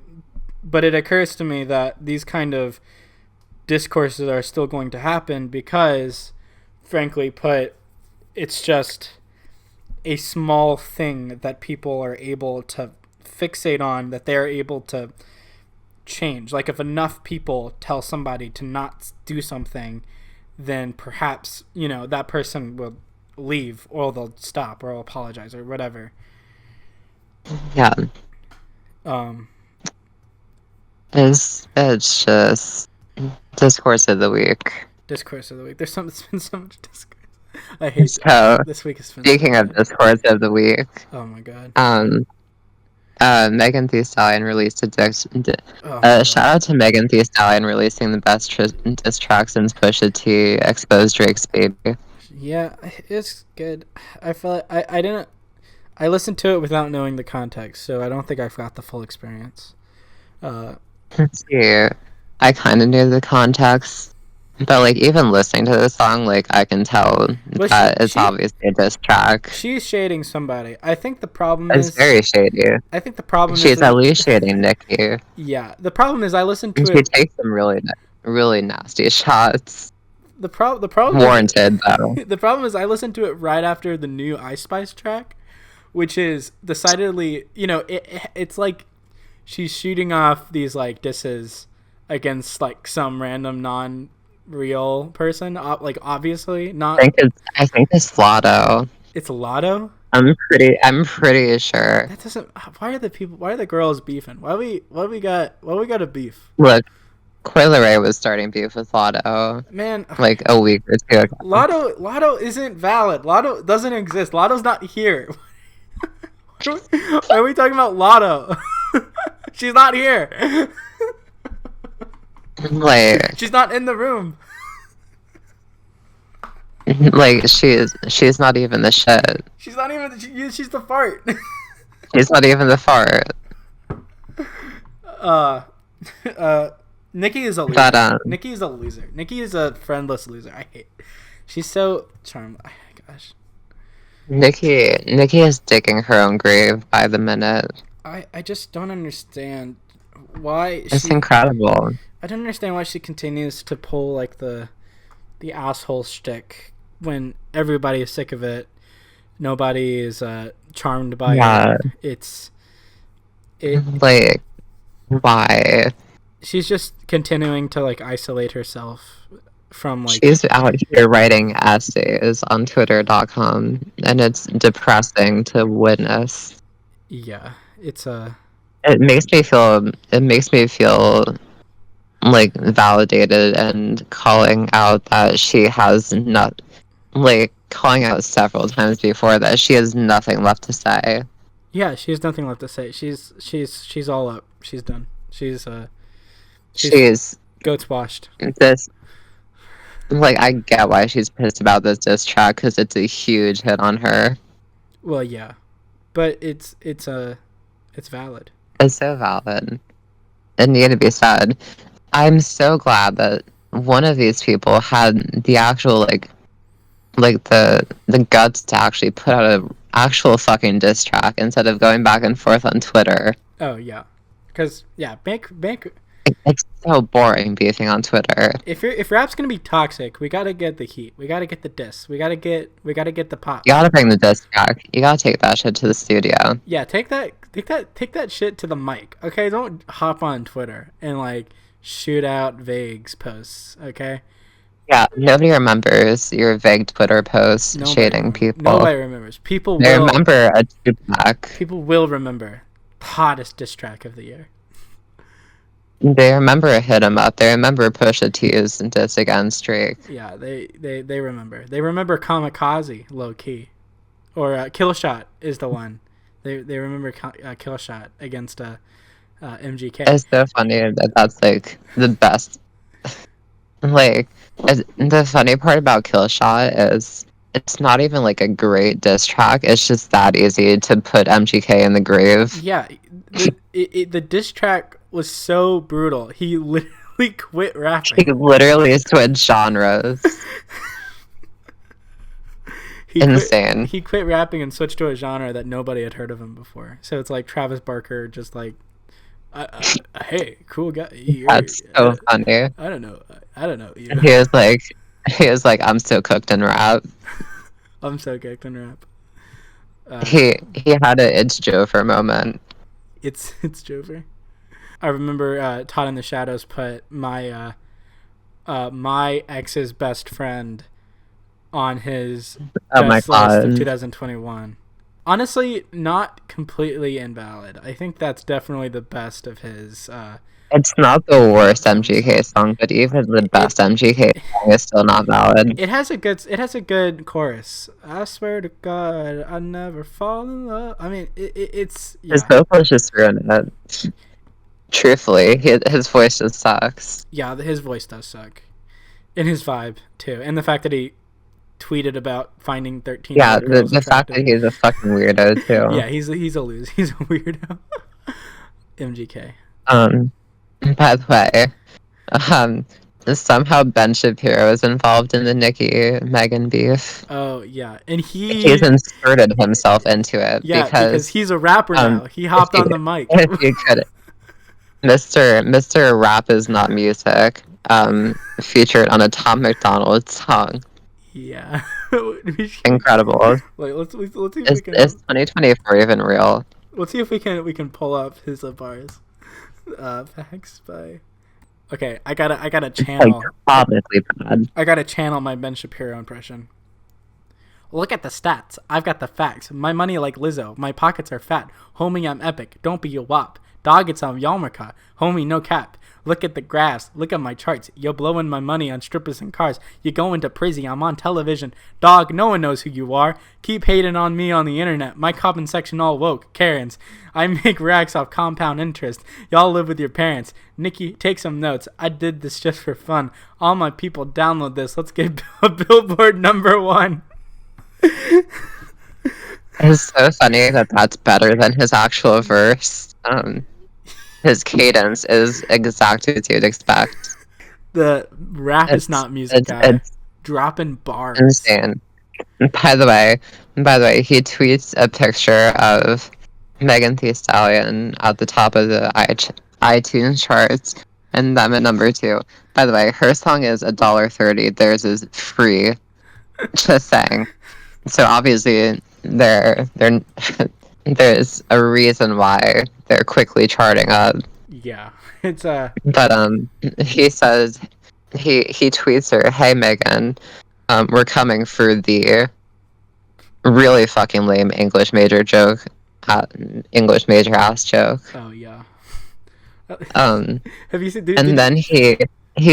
But it occurs to me that these kind of discourses are still going to happen because, frankly put, it's just a small thing that people are able to fixate on, that they're able to change. Like if enough people tell somebody to not do something, then perhaps, you know, that person will leave, or they'll stop, or apologize, or whatever. Yeah. It's just discourse of the week. Discourse of the week. There's been so much discourse. I hate this week. Has been speaking of discourse of the week. Oh my god. Megan Thee Stallion released a shout out to Megan Thee Stallion releasing the best diss track since Pusha T exposed Drake's baby. Yeah, it's good. I feel like I listened to it without knowing the context, so I don't think I've got the full experience. See, I kind of knew the context, but like even listening to the song, like I can tell that it's obviously a diss track. She's shading somebody. I think the problem is very shady. I think the problem she's at least shading Nicki. Yeah, the problem is I listened to it. She takes some really nasty shots. The problem warranted though. The problem is I listened to it right after the new Ice Spice track, which is decidedly, you know, it's like she's shooting off these like disses against like some random non-real person, like obviously not. I think it's Lotto. It's Lotto? I'm pretty sure. That doesn't. Why are the girls beefing? Why we got a beef? Look, Coi Leray was starting beef with Lotto. Man, like a week or two ago. Lotto isn't valid. Lotto doesn't exist. Lotto's not here. Why are we talking about Lotto? She's not here. Like she's not in the room. Like she's not even the shit. She's not even. She's the fart. She's not even the fart. Nicki is a loser. But, Nicki is a loser. Nicki is a friendless loser. I hate. She's so charming. Gosh. Nicki is digging her own grave by the minute. I just don't understand why. It's incredible. I don't understand why she continues to pull like the asshole shtick when everybody is sick of it. Nobody is charmed by it. Like why? She's just continuing to like isolate herself from like. She's out here writing essays on Twitter.com, and it's depressing to witness. Yeah, it's It makes me feel like validated and calling out that she has not, like calling out several times before that she has nothing left to say. Yeah, she has nothing left to say. She's all up. She's done. She's goats washed. This, like, I get why she's pissed about this diss track because it's a huge hit on her. Well, yeah, but it's valid. It's so valid. It needed to be said. I'm so glad that one of these people had the actual like the guts to actually put out a actual fucking diss track instead of going back and forth on Twitter. Oh yeah, because bank. It's so boring beefing on Twitter. If rap's gonna be toxic, we gotta get the heat. We gotta get the diss. We gotta get the pop. You gotta bring the diss back. You gotta take that shit to the studio. Yeah, take that shit to the mic. Okay, don't hop on Twitter and like shoot out vague posts. Okay. Yeah, nobody remembers your vague Twitter posts shading people. Nobody remembers. They remember a Tupac. People will remember the hottest diss track of the year. They remember Hit 'Em Up. They remember Pusha T's diss against Drake. Yeah, they remember. They remember Kamikaze, low key, or Killshot is the one. They remember Killshot against MGK. It's so funny that that's like the best. Like, the funny part about Killshot is it's not even like a great diss track. It's just that easy to put MGK in the grave. Yeah, the diss track was so brutal. He literally quit rapping. He literally switched genres. Insane. He quit rapping and switched to a genre that nobody had heard of him before. So it's like Travis Barker just like, hey, cool guy. That's so funny. I don't know you. He was like, I'm so cooked in rap. I'm so cooked in rap. He had a It's Joe for a moment. It's Jover. I remember Todd in the Shadows put my my ex's best friend on his best list of 2021. Honestly, not completely invalid. I think that's definitely the best of his. It's not the worst MGK song, but even the best MGK song is still not valid. It has a good chorus. I swear to God, I never fall in love. I mean, it's yeah. His vocals just ruin it. Truthfully, his voice just sucks. Yeah, his voice does suck, and his vibe too, and the fact that he tweeted about finding 13. Yeah, the fact that he's a fucking weirdo too. Yeah, he's a loser. He's a weirdo. MGK. By the way, somehow Ben Shapiro is involved in the Nicki Megan beef. Oh yeah, and he's inserted himself into it. Yeah, because he's a rapper now. He hopped on the mic. If you could, Mr. Rap is Not Music, featured on a Tom McDonald song. Yeah. Incredible. Like, let's see if is 2024 even real? Let's see if we can pull up his bars. Facts by. Okay, I gotta channel. Like, obviously bad. I gotta channel my Ben Shapiro impression. Look at the stats. I've got the facts. My money like Lizzo. My pockets are fat. Homie, I'm epic. Don't be a wop. Dog, it's on Yarmulke. Homie, no cap. Look at the graphs. Look at my charts. You're blowing my money on strippers and cars. You go into prison. I'm on television. Dog, no one knows who you are. Keep hating on me on the internet. My comment section all woke. Karens. I make racks off compound interest. Y'all live with your parents. Nicki, take some notes. I did this just for fun. All my people download this. Let's get Billboard #1. It's so funny that that's better than his actual verse. His cadence is exactly what you'd expect. The rap is not music guy. It's dropping bars. Insane. By the way, he tweets a picture of Megan Thee Stallion at the top of the iTunes charts, and them at number 2. By the way, her song is $1.30. Theirs is free. Just saying. So obviously, there's a reason why they're quickly charting up. Yeah, it's But he says he tweets her, "Hey Megan, we're coming for the really fucking lame English major ass joke." Oh yeah. Have you seen? Then he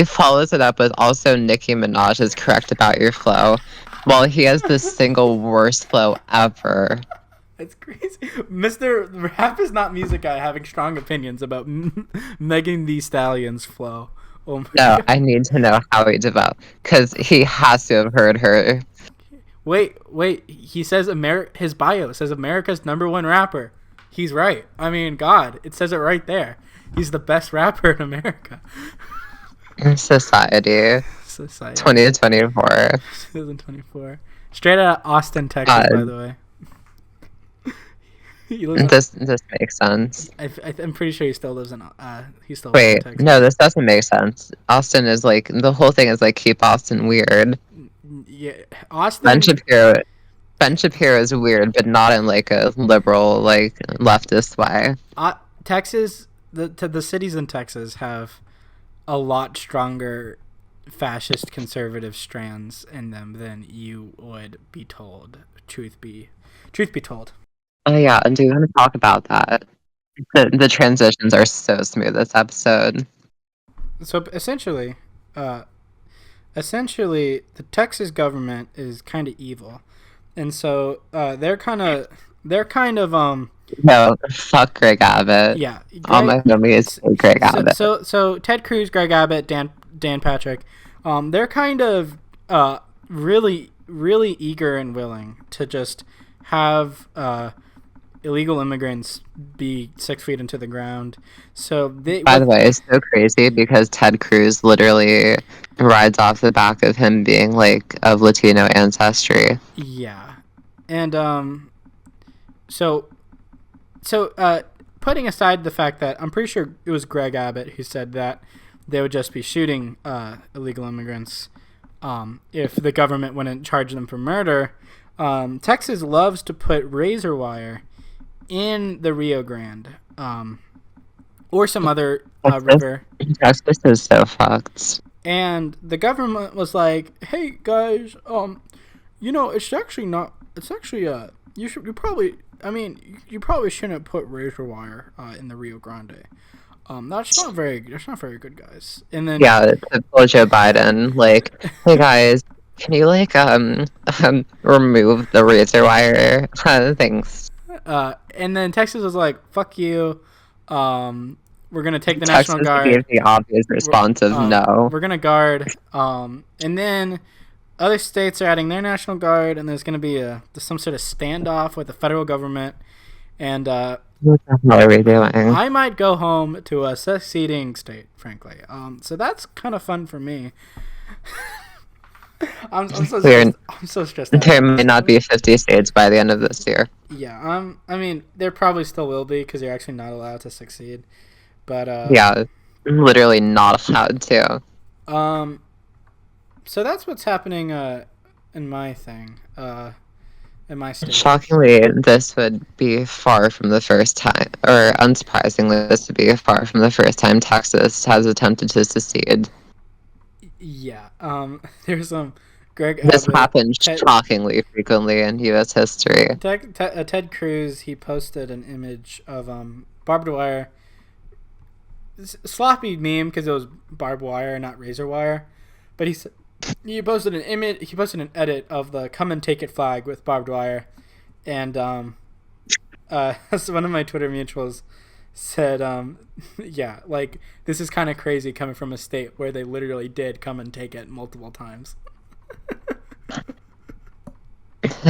follows it up with, "Also, Nicki Minaj is correct about your flow." Well, he has the single worst flow ever. It's crazy. Mr. Rap is not music guy having strong opinions about Megan Thee Stallion's flow. Oh my God. I need to know how he developed, because he has to have heard her. Wait. He says his bio says America's #1 rapper. He's right. I mean, God, it says it right there. He's the best rapper in America. Society. 2024. 2024. Straight out of Austin, Texas, by the way. This makes sense. I'm pretty sure he still lives in Wait, in Texas. No, this doesn't make sense. Austin is like, the whole thing is like, keep Austin weird. Yeah, Austin. Ben Shapiro is weird, but not in like a liberal, like leftist way. Texas, the cities in Texas have a lot stronger fascist conservative strands in them than you would be told. Truth be told. Oh yeah, and do you want to talk about that? The transitions are so smooth this episode. So essentially, the Texas government is kind of evil, and so they're kind of No, fuck Greg Abbott. yeah. All my homies hate Greg Abbott. So Ted Cruz, Greg Abbott, Dan Patrick, they're kind of really really eager and willing to just have illegal immigrants be 6 feet into the ground. So By the way, it's so crazy because Ted Cruz literally rides off the back of him being like of Latino ancestry. Yeah, and so putting aside the fact that I'm pretty sure it was Greg Abbott who said that they would just be shooting illegal immigrants if the government wouldn't charge them for murder. Texas loves to put razor wire in the Rio Grande or some other river. Texas is so fucked. And the government was like, "Hey guys, it's actually not. It's actually you probably shouldn't put razor wire in the Rio Grande. That's not very good, guys." And then typical Joe Biden, like, hey guys, can you like remove the razor wire? Thanks. And then Texas was like, "Fuck you. We're gonna take the Texas National Guard." Gave the obvious response of no. We're gonna guard. And then other states are adding their National Guard, and there's gonna be some sort of standoff with the federal government. And what the hell are we doing? I might go home to a seceding state, frankly. So that's kind of fun for me. I'm so stressed out. There may not be 50 states by the end of this year. Yeah, I mean, there probably still will be because you're actually not allowed to succeed. But yeah, literally not allowed to. So that's what's happening in my thing, in my state. Shockingly, this would be far from the first time, or unsurprisingly, this would be far from the first time Texas has attempted to secede. Yeah, there's Greg This Abbott, happens shockingly frequently in U.S. history. Ted Cruz, he posted an image of barbed wire. Sloppy meme because it was barbed wire, not razor wire. But he posted an image. He posted an edit of the "Come and Take It" flag with barbed wire, and so one of my Twitter mutuals said, "Yeah, like this is kind of crazy coming from a state where they literally did come and take it multiple times."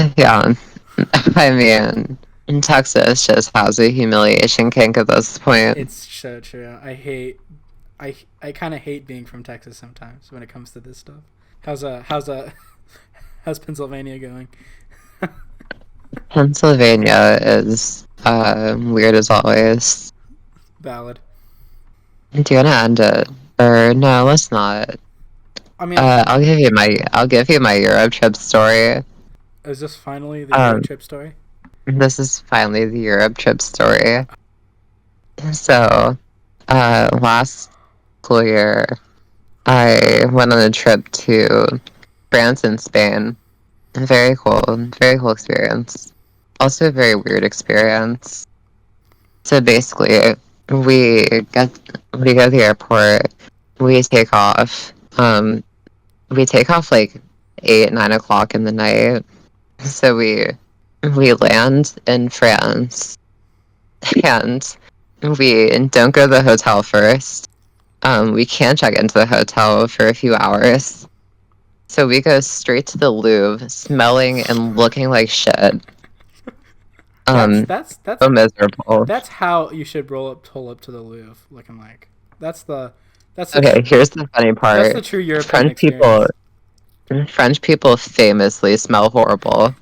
Yeah, I mean, Texas just has a humiliation kink at this point. It's so true. I kind of hate being from Texas sometimes when it comes to this stuff. How's Pennsylvania going? Pennsylvania is weird as always. Valid. Do you want to end it, or no? Let's not. I mean, I'll give you my Europe trip story. Is this finally the Europe trip story? This is finally the Europe trip story. So, last school year, I went on a trip to France and Spain. Very cool experience. Also a very weird experience. So basically, we go to the airport. We take off. We take off like 8-9 o'clock in the night. So we land in France, and we don't go to the hotel first. We can't check into the hotel for a few hours. So we go straight to the Louvre, smelling and looking like shit. That's so miserable. That's how you should pull up to the Louvre, looking like. That's here's the funny part. That's the true European experience. French people famously smell horrible.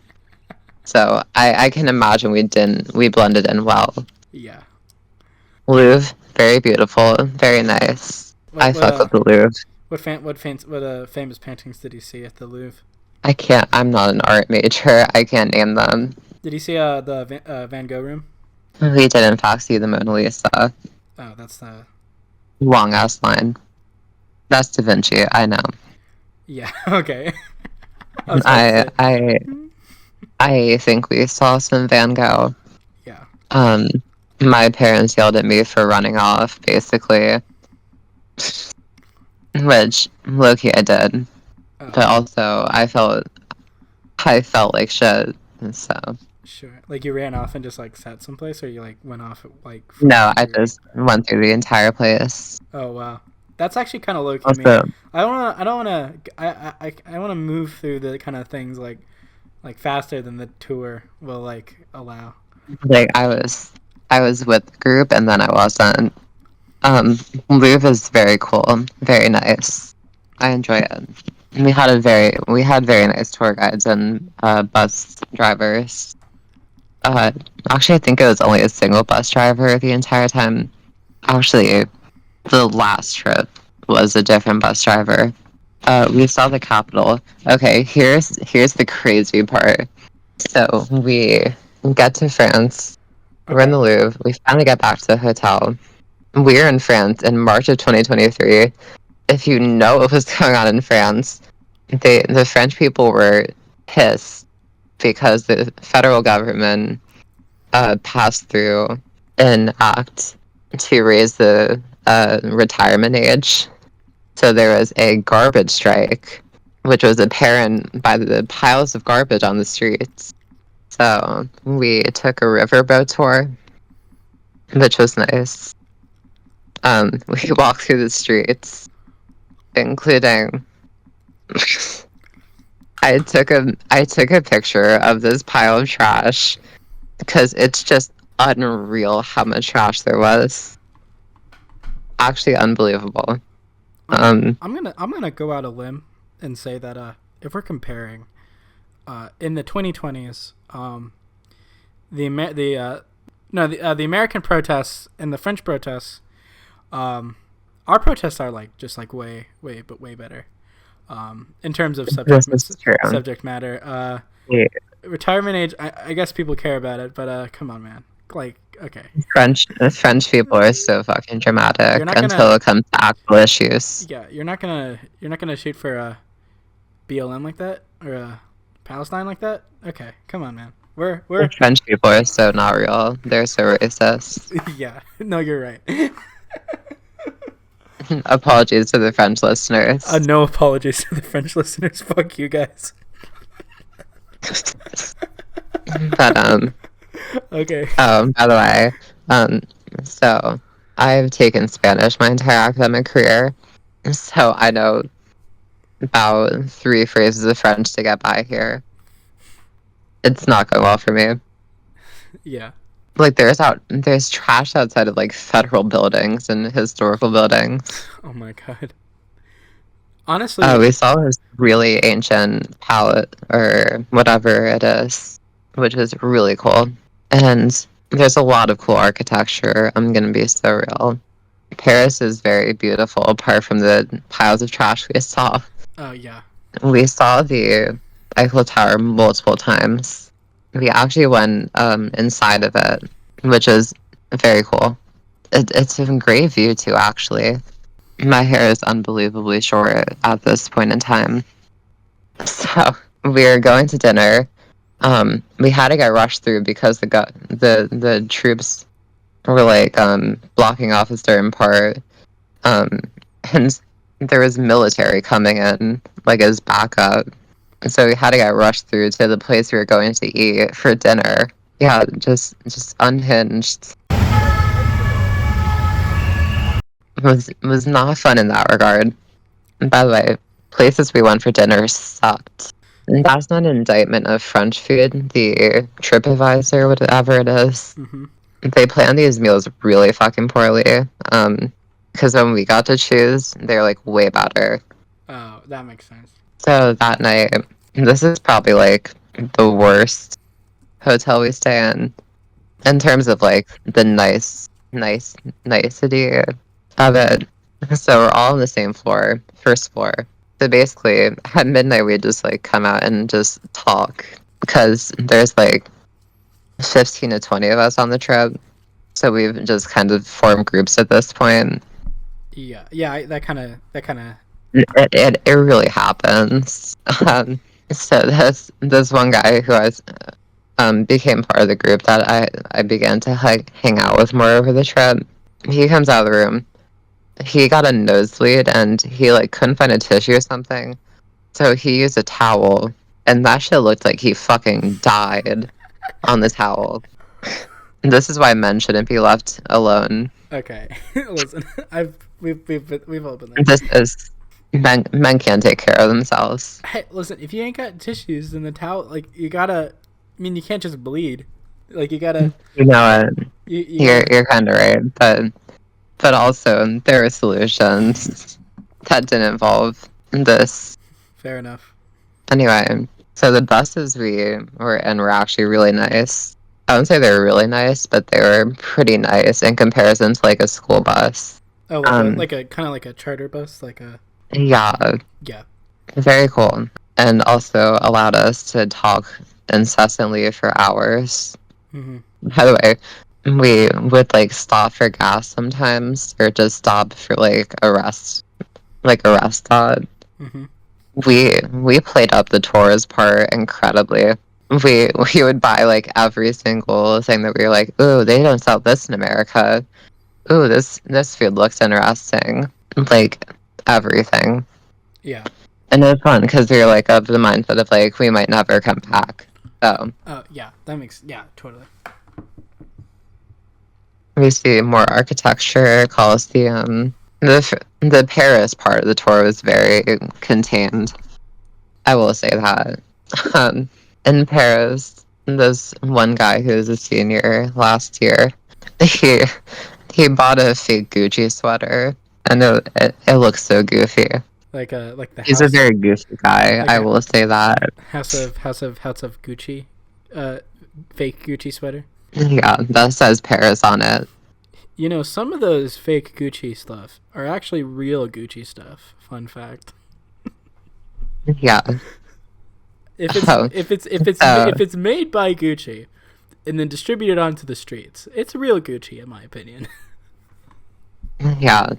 So I can imagine we blended in well. Yeah. Louvre, very beautiful, very nice. I fuck with the Louvre. What famous paintings did you see at the Louvre? I'm not an art major. I can't name them. Did you see the Van Gogh room? We did in fact see the Mona Lisa. Oh, that's the long ass line. That's Da Vinci. I know. Yeah. Okay. I think we saw some Van Gogh. Yeah. My parents yelled at me for running off, basically. which low-key I did, Oh. but also I felt like shit. So Sure. Like you ran off and just like sat someplace, or you like went off like no, far I through? just went through the entire place. Oh wow, that's actually kind of low key me. Also, I wanna. I don't wanna. I wanna move through the kind of things like faster than the tour will like allow. like I was with the group and then I wasn't. Louvre is very cool, very nice. I enjoy it. We had very nice tour guides and bus drivers. Uh, Actually, I think it was only a single bus driver the entire time. Actually, the last trip was a different bus driver. We saw the Capitol. Okay, here's the crazy part. So we get to France. We're in Okay. the Louvre. We finally get back to the hotel. We're in France in March of 2023. If you know what was going on in France, the French people were pissed because the federal government passed through an act to raise the retirement age. So there was a garbage strike, which was apparent by the piles of garbage on the streets. So we took a riverboat tour, which was nice. We walked through the streets, including I took a picture of this pile of trash because it's just unreal how much trash there was. Actually, unbelievable. I'm gonna go out a limb and say that if we're comparing in the 2020s the American protests and the French protests, our protests are like just like way better in terms of subject matter. Yeah. Retirement age, I guess people care about it, but come on, man. Like, okay, French people are so fucking dramatic until it comes to actual issues. Yeah, you're not gonna shoot for a BLM like that or a Palestine like that. Okay, come on, man. We're French people are so not real. They're so racist. Yeah, no, you're right. Apologies to the French listeners. No apologies to the French listeners. Fuck you guys. But okay. By the way, so I've taken Spanish my entire academic career, so I know about 3 phrases of French to get by here. It's not going well for me. Yeah. Like there's trash outside of like federal buildings and historical buildings. Oh my god. Honestly, we saw this really ancient palette or whatever it is, which is really cool. And there's a lot of cool architecture. I'm gonna be so real. Paris is very beautiful, apart from the piles of trash we saw. Oh yeah. We saw the Eiffel Tower multiple times. We actually went inside of it, which is very cool. It's a great view too, actually. My hair is unbelievably short at this point in time. So we were going to dinner. We had to get rushed through because the troops were like blocking off a certain part. And there was military coming in like as backup. So we had to get rushed through to the place we were going to eat for dinner. Yeah, just unhinged. Was not fun in that regard. And by the way, places we went for dinner sucked. And that's not an indictment of French food, the TripAdvisor, whatever it is. Mm-hmm. They plan these meals really fucking poorly. Because when we got to choose, they're like way better. Oh, that makes sense. So that night, this is probably like the worst hotel we stay in terms of like the nicety of it. So we're all on the same floor, first floor. So basically, at midnight, we just like come out and just talk because there's like 15 to 20 of us on the trip. So we've just kind of formed groups at this point. Yeah, that kind of. It really happens. So this one guy who became part of the group that I began to hang out with more over the trip. He comes out of the room he got a nosebleed and he like couldn't find a tissue or something. So he used a towel, and that shit looked like he fucking died on the towel. This is why men shouldn't be left alone. Okay, listen, we've all been there. This is men can't take care of themselves. Hey, listen, if you ain't got tissues, then the towel, like, you gotta. I mean, you can't just bleed. Like, you gotta. You know what? You're kind of right, but also there are solutions that didn't involve this. Fair enough. Anyway, so the buses we were in were actually really nice. I wouldn't say they were really nice, but they were pretty nice in comparison to like a school bus. Oh, like a kind of like a charter bus, like a. Yeah. Yeah. Very cool, and also allowed us to talk incessantly for hours. Mm-hmm. By the way, we would like stop for gas sometimes, or just stop for like a rest stop. Mm-hmm. We played up the tourist part incredibly. We would buy like every single thing that we were like, ooh, they don't sell this in America. Ooh, this food looks interesting. Like everything. Yeah. And it was fun because we were like of the mindset of like we might never come back. So. Yeah, that makes totally. We see more architecture, Colosseum. The Paris part of the tour was very contained. I will say that. In Paris, there's one guy who was a senior last year. He bought a fake Gucci sweater, and it looks so goofy. Like the. He's a very goofy guy. Like I will say that. House of Gucci, fake Gucci sweater. Yeah, that says Paris on it. You know, some of those fake Gucci stuff are actually real Gucci stuff. Fun fact. Yeah. If it's made by Gucci and then distributed onto the streets, it's real Gucci in my opinion. Yeah.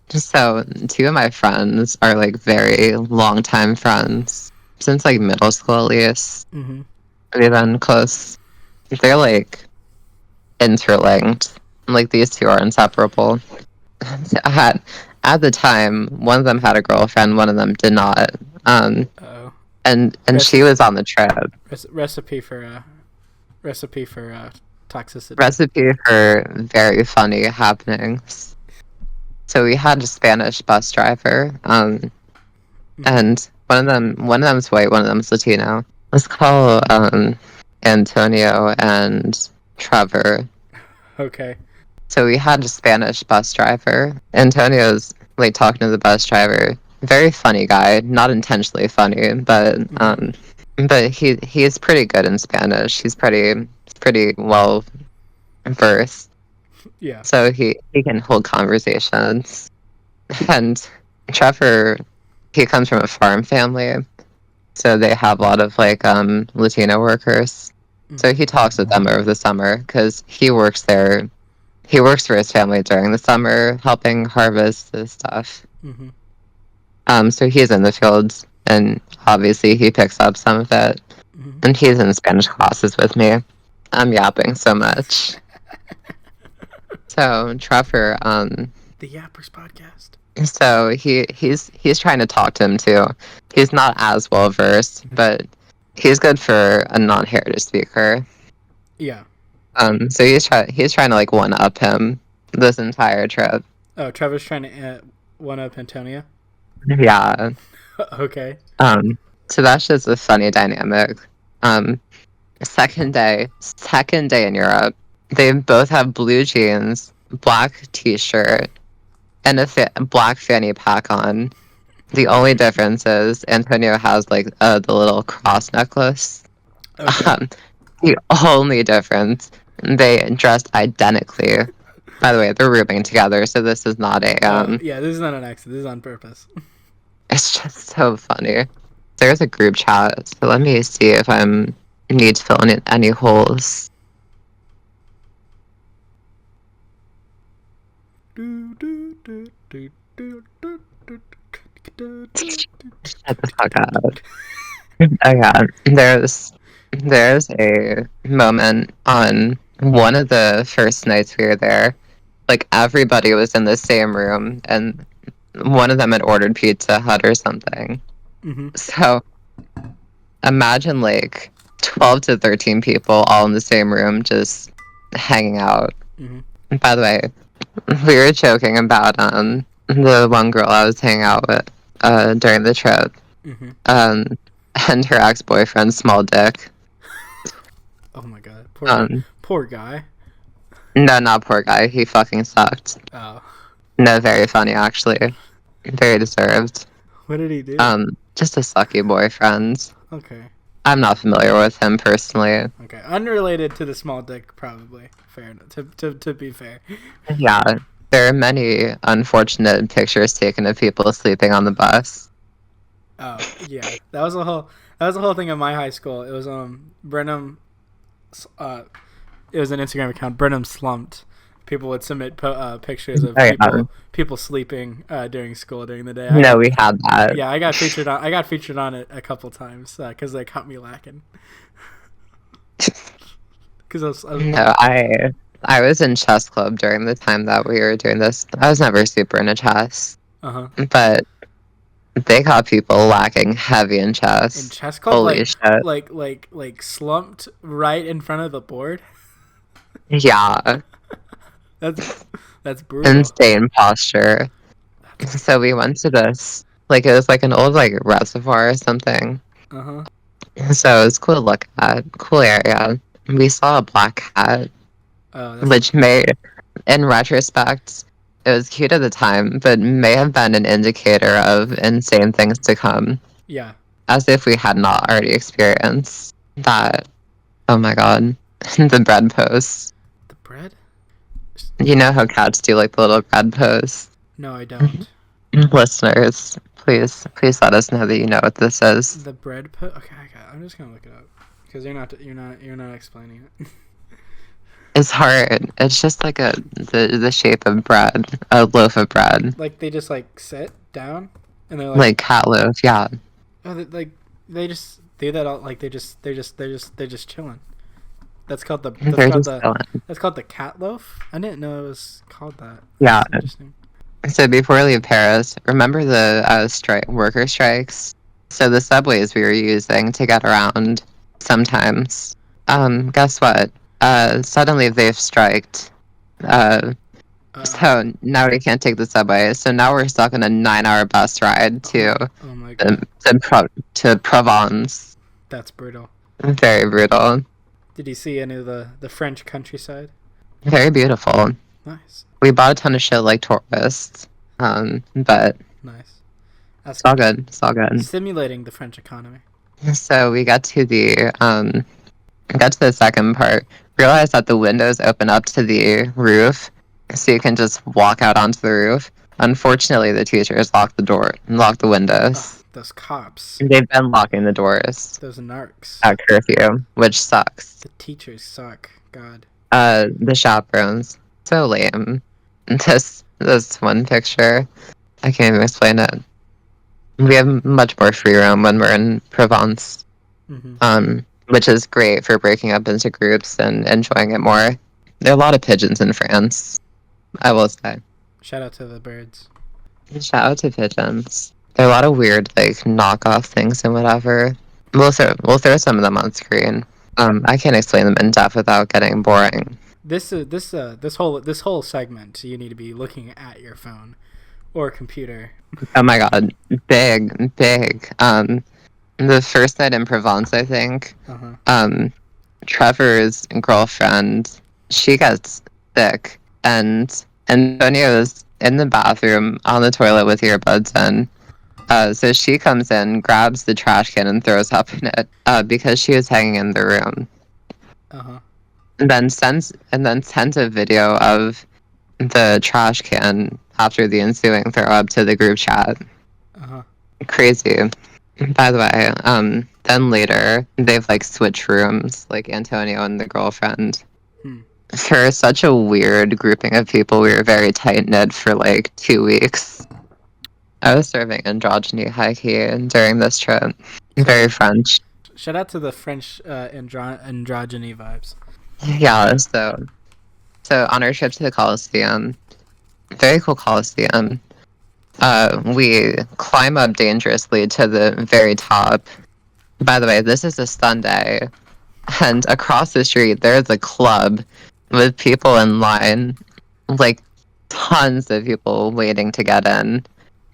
So two of my friends are like very long time friends since like middle school at least. Mm-hmm. We've been close. They're like interlinked. Like these two are inseparable. At the time, one of them had a girlfriend, one of them did not. And she was on the trip. Recipe for toxicity. Recipe for very funny happenings. So we had a Spanish bus driver, and one of them's white, one of them's Latino. Let's call Antonio and Trevor. Okay. So we had a Spanish bus driver. Antonio's like talking to the bus driver. Very funny guy, not intentionally funny, but he's pretty good in Spanish. He's pretty well versed. Yeah. So he can hold conversations. And Trevor, he comes from a farm family, so they have a lot of like Latino workers. So he talks with them over the summer because he works there. He works for his family during the summer, helping harvest the stuff. Mm-hmm. So he's in the fields, and obviously he picks up some of it. Mm-hmm. And he's in Spanish classes with me. I'm yapping so much. So Trevor, the Yappers podcast. So he's trying to talk to him too. He's not as well versed, but he's good for a non-heritage speaker. Yeah. So he's trying to like one up him this entire trip. Oh, Trevor's trying to one up Antonia. Yeah. Okay. So that's just a funny dynamic. Second day in Europe, they both have blue jeans, black t-shirt, and a black fanny pack on. The only difference is Antonio has like the little cross necklace. Okay. The only difference, they dressed identically. By the way, they're rooming together, so this is not a yeah, this is not an accident. This is on purpose. It's just so funny. There's a group chat, so let me see if I need to fill in any holes. Shut the fuck up. Oh yeah, there's a moment on one of the first nights we were there like everybody was in the same room, and one of them had ordered Pizza Hut or something. Mm-hmm. So imagine like 12 to 13 people all in the same room just hanging out. Mm-hmm. And by the way, we were joking about the one girl I was hanging out with during the trip. Mm-hmm. And her ex-boyfriend's small dick. Oh my god. Poor guy. No, not poor guy. He fucking sucked. Oh. No, very funny actually. Very deserved. What did he do? Just a sucky boyfriend. Okay. I'm not familiar with him personally. Okay. Unrelated to the small dick, probably. Fair enough. To be fair. Yeah. There are many unfortunate pictures taken of people sleeping on the bus. Oh yeah, that was the whole thing at my high school. It was Brenham, it was an Instagram account. Brenham slumped. People would submit pictures of people sleeping during school during the day. We had that. Yeah, I got featured on it a couple times because they caught me lacking. Because I was in chess club during the time that we were doing this. I was never super into chess. But they caught people lacking heavy in chess. In chess club, holy shit! Like slumped right in front of the board. Yeah. That's brutal. Insane posture. So we went to this, like it was like an old like reservoir or something. So it was cool to look at, cool area. We saw a black cat, which may, in retrospect, it was cute at the time, but may have been an indicator of insane things to come. Yeah. As if we had not already experienced that. Oh my god. The bread pose. The bread? You know how cats do like the little bread pose? No, I don't. Listeners, please let us know that you know what this is. The bread pose? Okay, I'm just gonna look it up. Because you're not explaining it. It's hard. It's just like the shape of bread, a loaf of bread. Like they just like sit down, and they're like cat loaf, yeah. Oh, they just do that all they're just chilling. That's called the cat loaf. I didn't know it was called that. Yeah. Interesting. So before we leave Paris, remember the worker strikes? So the subways we were using to get around sometimes. Guess what? Suddenly they've striked. So now we can't take the subway. So now we're stuck on a 9-hour bus ride to Provence. That's brutal. Very brutal. Did you see any of the French countryside? Very beautiful. Nice. We bought a ton of shit like tourists. But nice. It's all good. It's all good. Stimulating the French economy. So we got to the second part. Realized that the windows open up to the roof, so you can just walk out onto the roof. Unfortunately, the teachers locked the windows. Those cops. They've been locking the doors. Those narcs. At curfew, which sucks. The teachers suck. God. The chaperones. So lame. This one picture, I can't even explain it. We have much more free room when we're in Provence. Which is great for breaking up into groups and enjoying it more. There are a lot of pigeons in France, I will say. Shout out to the birds. Shout out to pigeons. There are a lot of weird, like, knockoff things and whatever. We'll throw some of them on screen. I can't explain them in depth without getting boring. This whole segment, you need to be looking at your phone or computer. Oh my god, big. The first night in Provence, I think, Trevor's girlfriend, she gets sick, and Antonio's in the bathroom on the toilet with earbuds in. So she comes in, grabs the trash can, and throws up in it because she was hanging in the room. And then sends a video of the trash can after the ensuing throw up to the group chat. Crazy. By the way, then later they've like switched rooms, like Antonio and the girlfriend. For such a weird grouping of people, we were very tight knit for like 2 weeks. I was serving androgyny high key during this trip. Very French. Shout out to the French androgyny vibes. Yeah, so So on our trip to the Coliseum, very cool Coliseum, we climb up dangerously to the very top. By the way, this is a Sunday, and across the street there's a club with people in line, like tons of people waiting to get in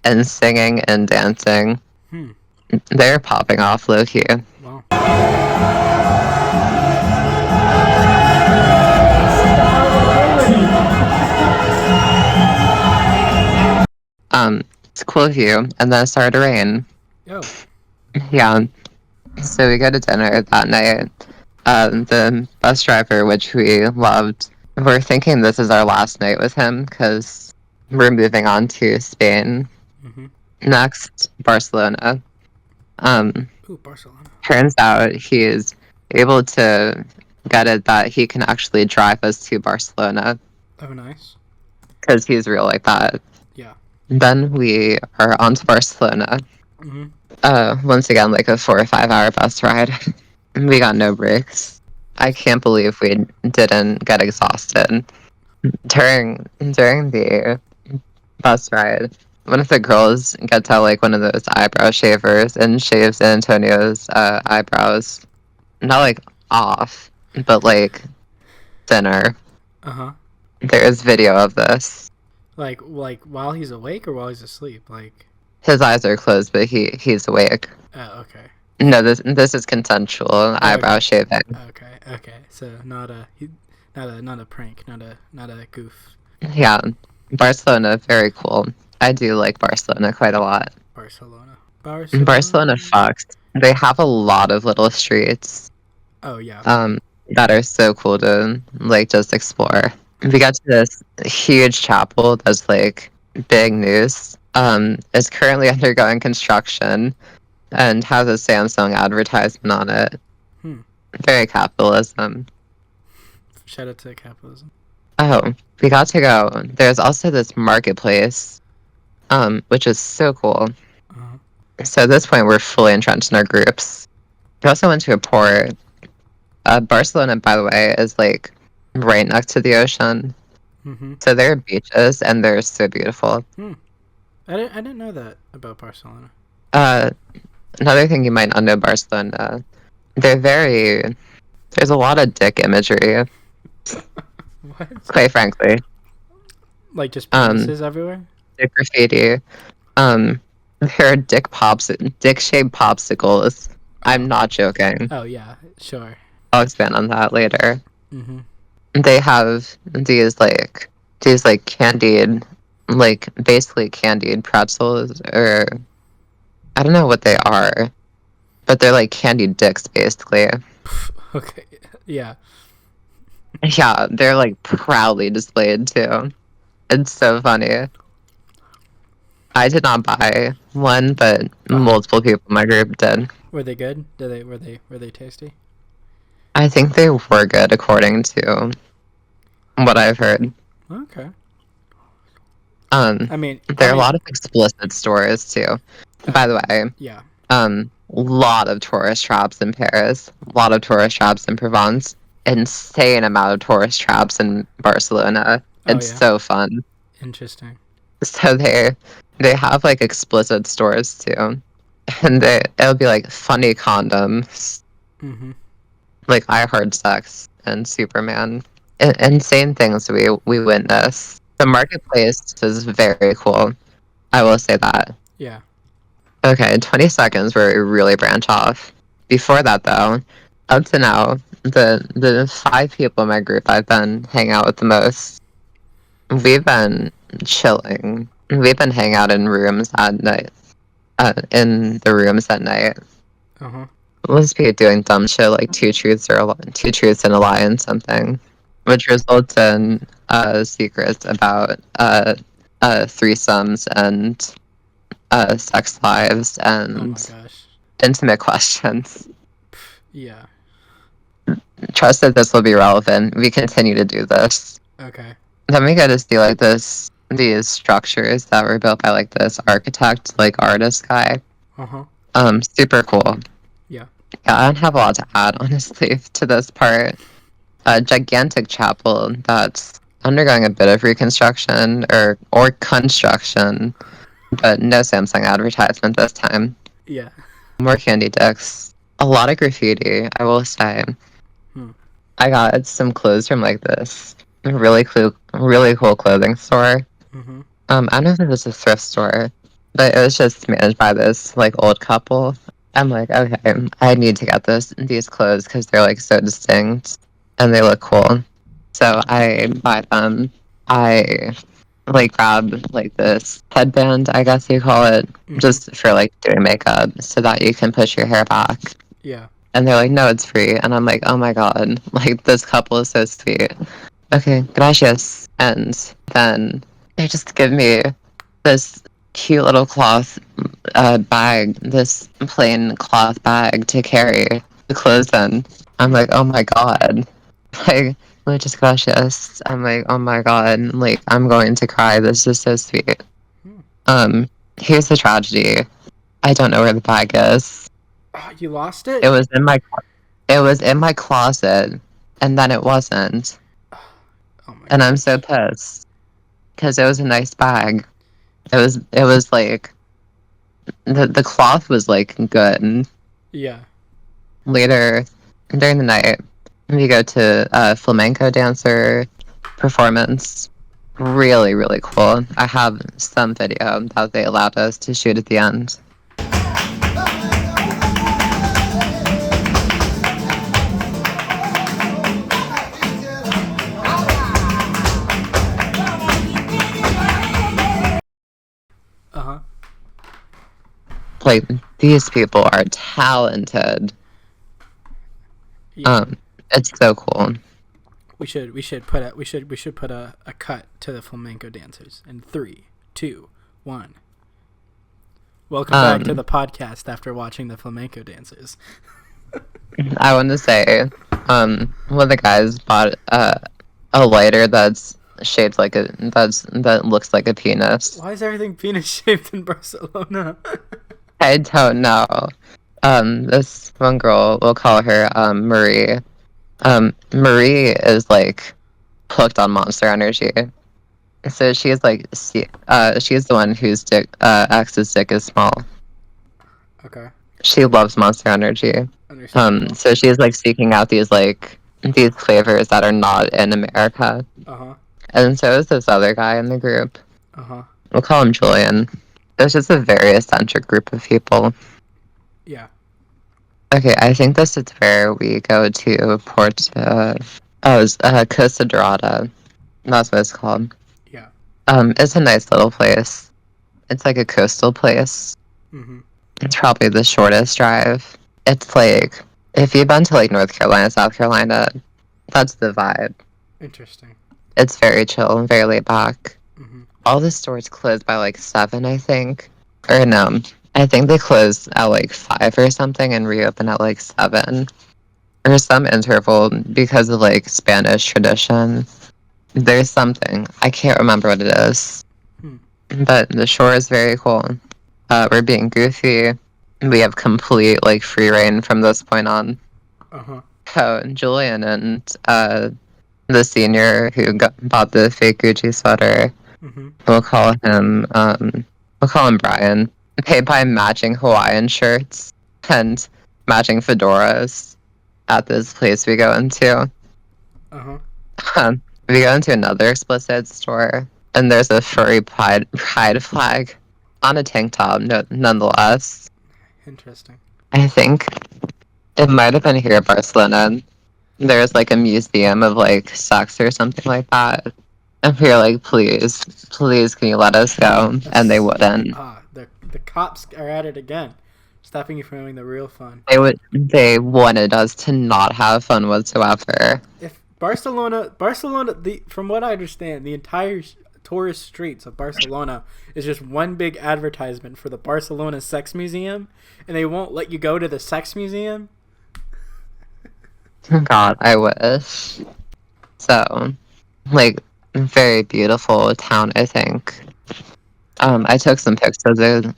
and singing and dancing. They're popping off low-key. Wow. It's a cool view, and then it started to rain. Oh. Yeah. So we go to dinner that night. The bus driver, which we loved, we're thinking this is our last night with him because we're moving on to Spain. Next, Barcelona. Ooh, Barcelona. Turns out he is able to get it that he can actually drive us to Barcelona. Oh, nice. Because he's real like that. Yeah. Then we are on to Barcelona. Once again, like a 4 or 5 hour bus ride. We got no breaks. I can't believe we didn't get exhausted. During the bus ride, one of the girls gets out like one of those eyebrow shavers and shaves Antonio's eyebrows. Not like off, but like thinner. There is video of this. Like while he's awake or while he's asleep? Like his eyes are closed, but he's awake. Oh, okay. No, this is consensual eyebrow shaving. Okay. So not a prank, not a goof. Yeah, Barcelona, very cool. I do like Barcelona quite a lot. Barcelona fucks. They have a lot of little streets. Oh yeah. That are so cool to like just explore. We got to this huge chapel that's like big news. It's currently undergoing construction and has a Samsung advertisement on it. Very capitalism. Shout out to capitalism. Oh, we got to go. There's also this marketplace, which is so cool. So at this point, we're fully entrenched in our groups. We also went to a port. Barcelona, by the way, is like right next to the ocean. So there are beaches, and they're so beautiful. I didn't know that about Barcelona. Another thing you might not know Barcelona, there's a lot of dick imagery. What? Quite frankly. Like just penises everywhere? Dick graffiti. There are dick-shaped popsicles. I'm not joking. Oh yeah, sure. I'll expand on that later. They have these candied, like basically candied pretzels, or I don't know what they are, but they're like candied dicks basically. Okay, yeah. Yeah, they're like proudly displayed too. It's so funny. I did not buy one, but multiple people in my group did. Were they good? Were they tasty? I think they were good according to what I've heard. Okay. I mean, there are a lot of explicit stories too. By the way. Yeah. Lot of tourist traps in Paris. A lot of tourist traps in Provence. Insane amount of tourist traps in Barcelona. It's so fun. Interesting. So they have like explicit stores too, and it'll be like funny condoms, like I Heart Sex and Superman. Insane things we witness. The marketplace is very cool. I will say that. Yeah. Okay, 20 seconds where we really branch off. Before that, though, up to now, the 5 people in my group I've been hanging out with the most, we've been chilling. We've been hanging out in rooms at night. In the rooms at night. Let's be doing dumb shit like two truths and a lie and something, which results in secrets about threesomes and sex lives and intimate questions. Yeah. Trust that this will be relevant. We continue to do this. Okay. Then we get to see like these structures that were built by like this architect, like artist guy. Super cool. Yeah. Yeah, I don't have a lot to add honestly to this part. A gigantic chapel that's undergoing a bit of reconstruction or construction, but no Samsung advertisement this time. Yeah. More candy dicks. A lot of graffiti, I will say. I got some clothes from like this really cool clothing store. Mm-hmm. I don't know if it was a thrift store, but it was just managed by this like old couple. I'm like, okay, I need to get these clothes because they're like so distinct and they look cool. So I buy them. I like grab like this headband, I guess you call it, just for like doing makeup so that you can push your hair back. Yeah. And they're like, no, it's free. And I'm like, oh my god, like this couple is so sweet. Okay, gracias. And then they just give me this cute little cloth bag, this plain cloth bag to carry the clothes in. I'm like, oh my god. Like, muchas gracias. I'm like, oh my god, like I'm going to cry. This is so sweet. Here's the tragedy. I don't know where the bag is. Oh, you lost it? It was in my closet, and then it wasn't. Oh my and gosh. I'm so pissed because it was a nice bag. It was like the cloth was like good. Yeah. Later during the night, we go to a flamenco dancer performance. Really, really cool. I have some video that they allowed us to shoot at the end. Uh-huh. Like, these people are talented. Yeah. It's so cool. We should put a cut to the flamenco dancers in 3, 2, 1. Welcome back to the podcast after watching the flamenco dancers. I want to say, one of the guys bought a lighter that's shaped like that looks like a penis. Why is everything penis shaped in Barcelona? I don't know. This one girl, we'll call her Marie. Marie is like hooked on Monster Energy. So she's like, she's the one whose ex's dick is small. Okay. She loves Monster Energy. So she's like seeking out these flavors that are not in America. Uh-huh. And so is this other guy in the group. Uh-huh. We'll call him Julian. It's just a very eccentric group of people. Yeah. Okay, I think this is where we go to Costa Dorada. That's what it's called. Yeah. It's a nice little place. It's like a coastal place. Mm-hmm. It's probably the shortest drive. It's like, if you've been to like North Carolina, South Carolina, that's the vibe. Interesting. It's very chill and very laid back. Mm-hmm. All the stores close by like 7, I think. Or no, I think they close at like 5 or something and reopen at like 7. Or some interval because of like Spanish tradition. There's something. I can't remember what it is. But the shore is very cool. We're being goofy. We have complete like free reign from this point on. Uh-huh. So Julian and the senior who bought the fake Gucci sweater, we'll call him Brian. They buy matching Hawaiian shirts and matching fedoras at this place we go into. Uh-huh. We go into another explicit store, and there's a furry pride flag on a tank top, nonetheless. Interesting. I think it might have been here in Barcelona. There's like a museum of like sex or something like that. And we were like, please, can you let us go? And they wouldn't. The cops are at it again, stopping you from having the real fun. They wanted us to not have fun whatsoever. If Barcelona, from what I understand, the entire tourist streets of Barcelona is just one big advertisement for the Barcelona Sex Museum, and they won't let you go to the sex museum. God, I wish. So, like, very beautiful town, I think. I took some pics of the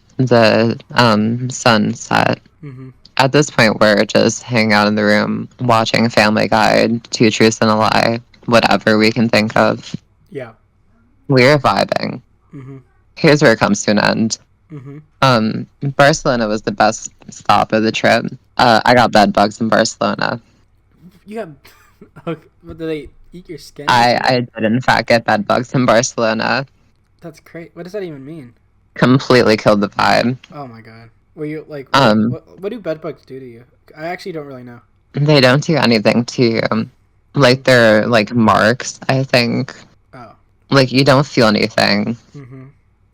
sunset. Mm-hmm. At this point, we're just hanging out in the room, watching Family Guy, Two Truths and a Lie, whatever we can think of. Yeah. We're vibing. Mm-hmm. Here's where it comes to an end. Mm-hmm. Barcelona was the best stop of the trip. I got bed bugs in Barcelona. You got. Okay, what, do they eat your skin? Or I something? did in fact get bed bugs in Barcelona. That's great. What does that even mean? Completely killed the vibe. Oh my god. Were you like Um, what do bed bugs do to you? I actually don't really know. they don't do anything to you. Mm-hmm. Like they're like marks, I think. Oh. Like you don't feel anything. Mm-hmm.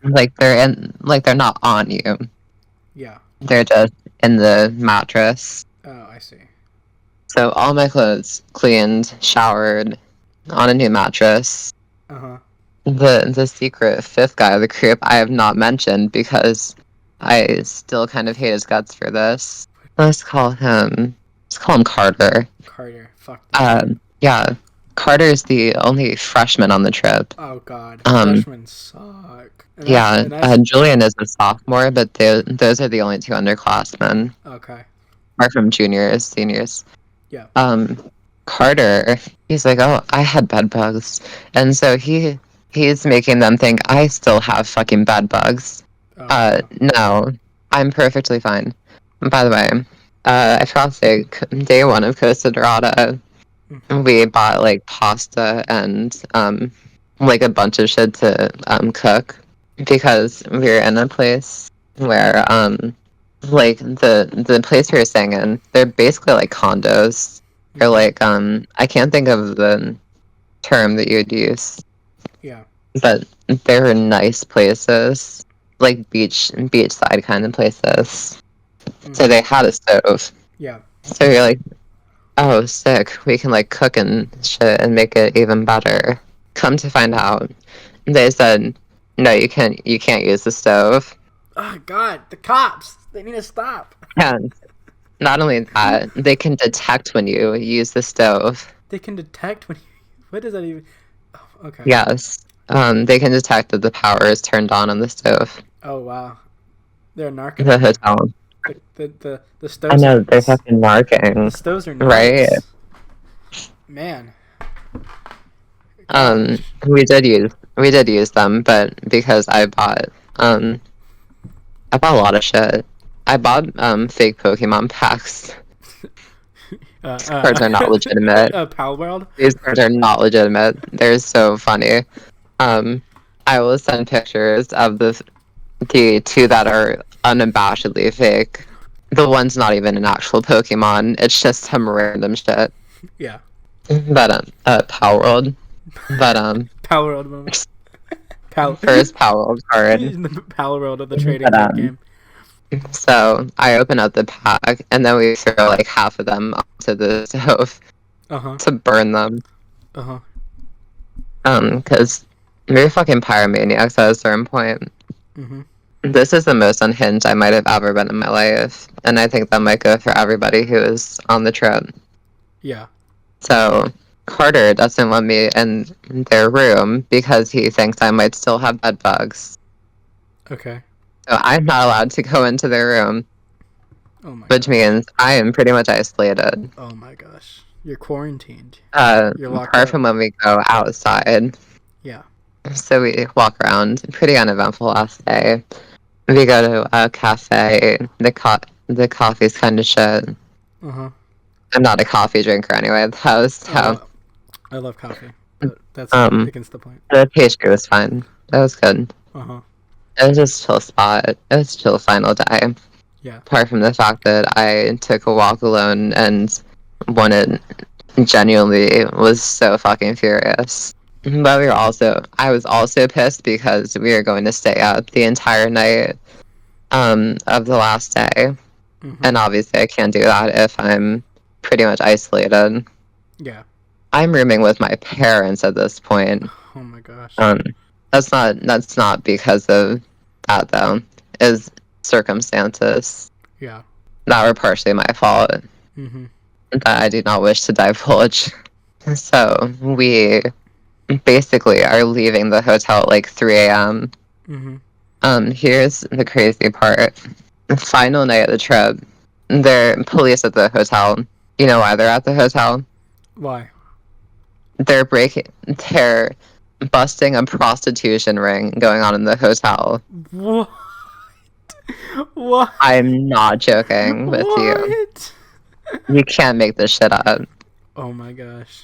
Like they're not on you. Yeah. They're just in the mattress. Oh, I see. So all my clothes cleaned, showered, on a new mattress. Uh-huh. The secret fifth guy of the group I have not mentioned because I still kind of hate his guts for this. Let's call him Carter. Carter. Fuck that name. Yeah. Carter's the only freshman on the trip. Oh god. Um, Freshmen suck. yeah, And that's Julian is a sophomore, but those are the only two underclassmen, okay. apart from juniors, seniors. Yeah. Carter, he's like, oh, I had bed bugs, and so he's making them think I still have fucking bed bugs. Oh no. No, I'm perfectly fine. By the way, I forgot to say, day one of Costa Dorada, Mm-hmm. we bought like pasta and like a bunch of shit to cook because we were in a place where like the place we were staying in, they're basically like condos. Or Mm-hmm. like I can't think of the term that you would use, Yeah. but they were nice places, like beachside kind of places. So Mm-hmm. they had a stove. Yeah. So you're like, oh, sick. We can like cook and shit and make it even better. Come to find out, they said, no, you can't. You can't use the stove. Oh god, the cops. They need to stop. And not only that, they can detect when you use the stove. They can detect when you, what does that even oh, okay. Yes. They can detect that the power is turned on the stove. Oh wow. They're narking The on you. hotel. The I stoves are know, they're fucking the marking. stoves are Right? nice. Man. Um, Gosh. we did use them, but because I bought a lot of shit. I bought fake Pokemon packs. These cards are not legitimate. Palworld. These cards are not legitimate. They're so funny. Um, I will send pictures of the two that are unabashedly fake. The one's not even an actual Pokemon. It's just some random shit. Yeah. But Palworld. But Palworld moment. Pal. first Palworld card. The Palworld of the trading But card game. so I open up the pack and then we throw like half of them onto the stove Uh huh. to burn them. Uh huh. Because we're fucking pyromaniacs at a certain point. Mhm. This is the most unhinged I might have ever been in my life, and I think that might go for everybody who is on the trip. Yeah. So Carter doesn't want me in their room because he thinks I might still have bed bugs. Okay. So I'm not allowed to go into their room, Oh my. which gosh. means I am pretty much isolated. Oh my gosh. You're quarantined. You're locked Apart up. from when we go outside. Yeah. So we walk around, pretty uneventful last day. We go to a cafe. The coffee's kind of shit. Uh huh. I'm not a coffee drinker anyway. Oh, I love coffee, but that's Um, against the point. the pastry was fine. That was good. Uh huh. It was just chill spot. It was chill final day. Yeah. Apart from the fact that I took a walk alone and wanted genuinely was so fucking furious. But I was also pissed because we were going to stay out the entire night of the last day. Mm-hmm. And obviously I can't do that if I'm pretty much isolated. Yeah. I'm rooming with my parents at this point. Oh my gosh. That's not because of that though. Is circumstances Yeah. that were partially my fault Mm-hmm. that I do not wish to divulge. So we basically are leaving the hotel at like 3 a.m. Mm-hmm. Here's the crazy part. The final night of the trip, there are police at the hotel. You know why they're at the hotel? Why? They're busting a prostitution ring going on in the hotel. What? What? I'm not joking with you. You can't make this shit up. Oh my gosh.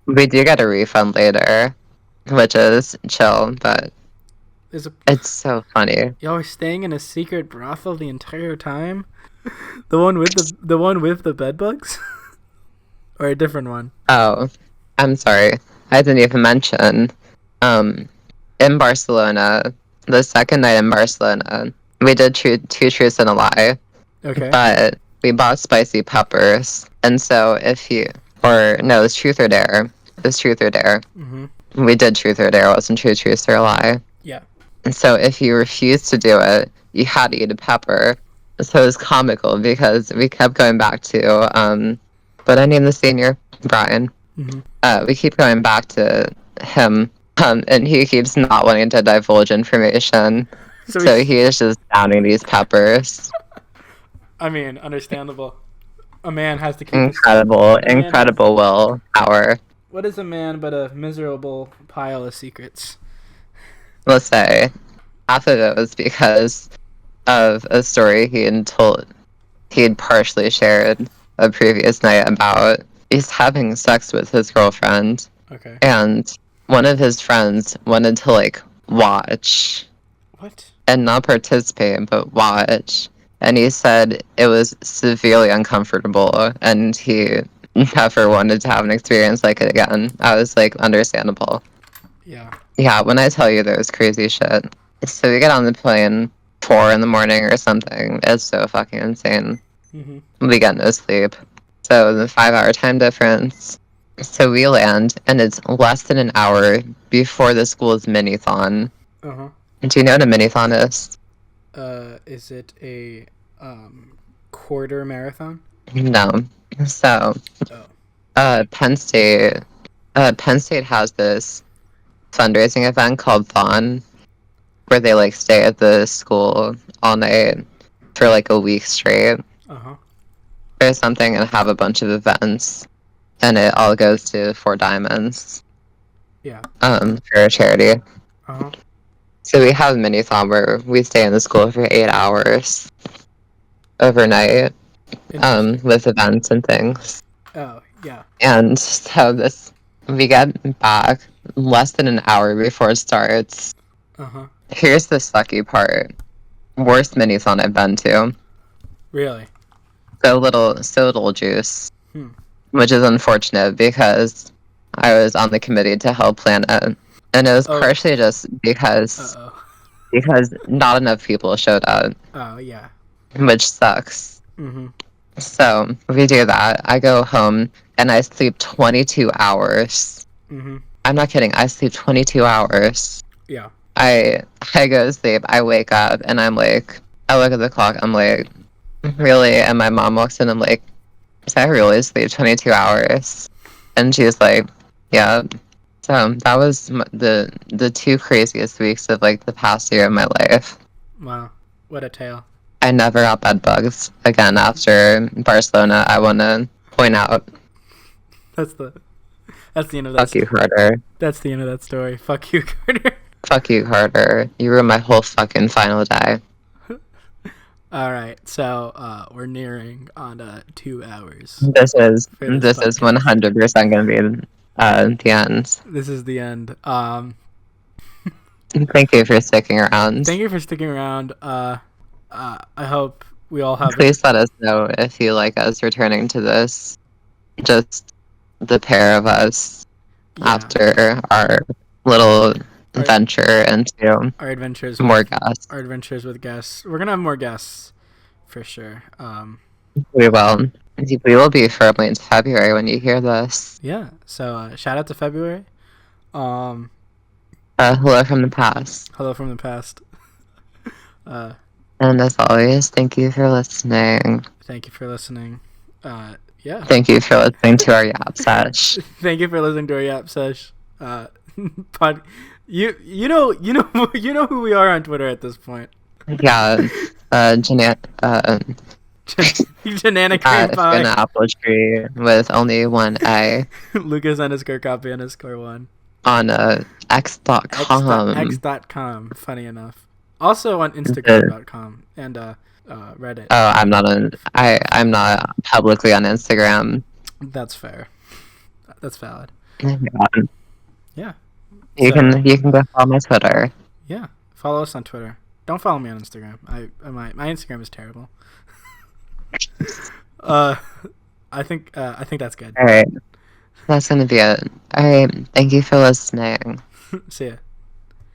We do get a refund later, which is chill, but it's so funny. Y'all were staying in a secret brothel the entire time? The one with the bed bugs? Or a different one? Oh, I'm sorry. I didn't even mention. In Barcelona, the second night in Barcelona, we did two truths and a lie. Okay. But we bought spicy peppers, and so it's truth or dare. It's truth or dare. Mm-hmm. We did truth or dare. It wasn't truth or lie. Yeah. And so if you refused to do it, you had to eat a pepper. So it was comical because we kept going back to what I named the senior, Brian. Mm-hmm. We keep going back to him, and he keeps not wanting to divulge information. So he is just downing these peppers. I mean, understandable. A man has to keep incredible willpower. What is a man but a miserable pile of secrets? Let's say half of it was because of a story he had partially shared a previous night about he's having sex with his girlfriend. Okay. And one of his friends wanted to watch. What? And not participate, but watch. And he said it was severely uncomfortable, and he never wanted to have an experience like it again. I was like, understandable. Yeah. Yeah, when I tell you there was crazy shit. So we get on the plane 4 a.m. or something. It's so fucking insane. Mm-hmm. We get no sleep. So the 5-hour time difference. So we land, and it's less than an hour before the school's mini-thon. Uh-huh. Do you know what a mini-thon is? Is it a quarter marathon? No. So, Penn State has this fundraising event called Thon, where they stay at the school all night for a week straight. Uh-huh. Or something, and have a bunch of events, and it all goes to 4 Diamonds. Yeah. For a charity. Uh-huh. So we have a mini-thon where we stay in the school for 8 hours overnight, with events and things. Oh, yeah. And so we get back less than an hour before it starts. Uh-huh. Here's the sucky part. Worst mini-thon I've been to. Really? So little juice. Which is unfortunate because I was on the committee to help plan it. And it was partially just because not enough people showed up. Oh, yeah. Which sucks. Mm-hmm. So we do that. I go home and I sleep 22 hours. Mm-hmm. I'm not kidding. I sleep 22 hours. Yeah. I go to sleep. I wake up and I look at the clock. I'm like, really? And my mom walks in. I'm like, did I really sleep 22 hours? And she's like, yeah. So that was the 2 craziest weeks of the past year of my life. Wow, what a tale. I never got bed bugs again after Barcelona. I want to point out. That's the end of that. Fuck you, Carter. That's the end of that story. Fuck you, Carter. Fuck you, Carter. You ruined my whole fucking final day. All right, so we're nearing on 2 hours. This is 100% gonna be the end. This is the end. Thank you for sticking around. Thank you for sticking around. I hope we all have. Please let us know if you like us returning to this. Just the pair of us after our little venture into our adventures. More guests. Our adventures with guests. We're gonna have more guests for sure. We will. We will be firmly into February when you hear this. Yeah. So shout out to February. Hello from the past. Hello from the past. And as always, thank you for listening. Thank you for listening. Yeah. Thank you for listening to our Yap Sesh. Thank you for listening to our Yap Sesh. You know who we are on Twitter at this point. Yeah. Janana Cream Pie. An apple tree with only one A. Lucas _copy_1. On X.com. X.com. Funny enough. Also on Instagram.com and Reddit. Oh, I'm not publicly on Instagram. That's fair. That's valid. Oh my God. Yeah. You can go follow my Twitter. Yeah, follow us on Twitter. Don't follow me on Instagram. My Instagram is terrible. I think that's good. All right, that's gonna be it. All right, thank you for listening. See ya.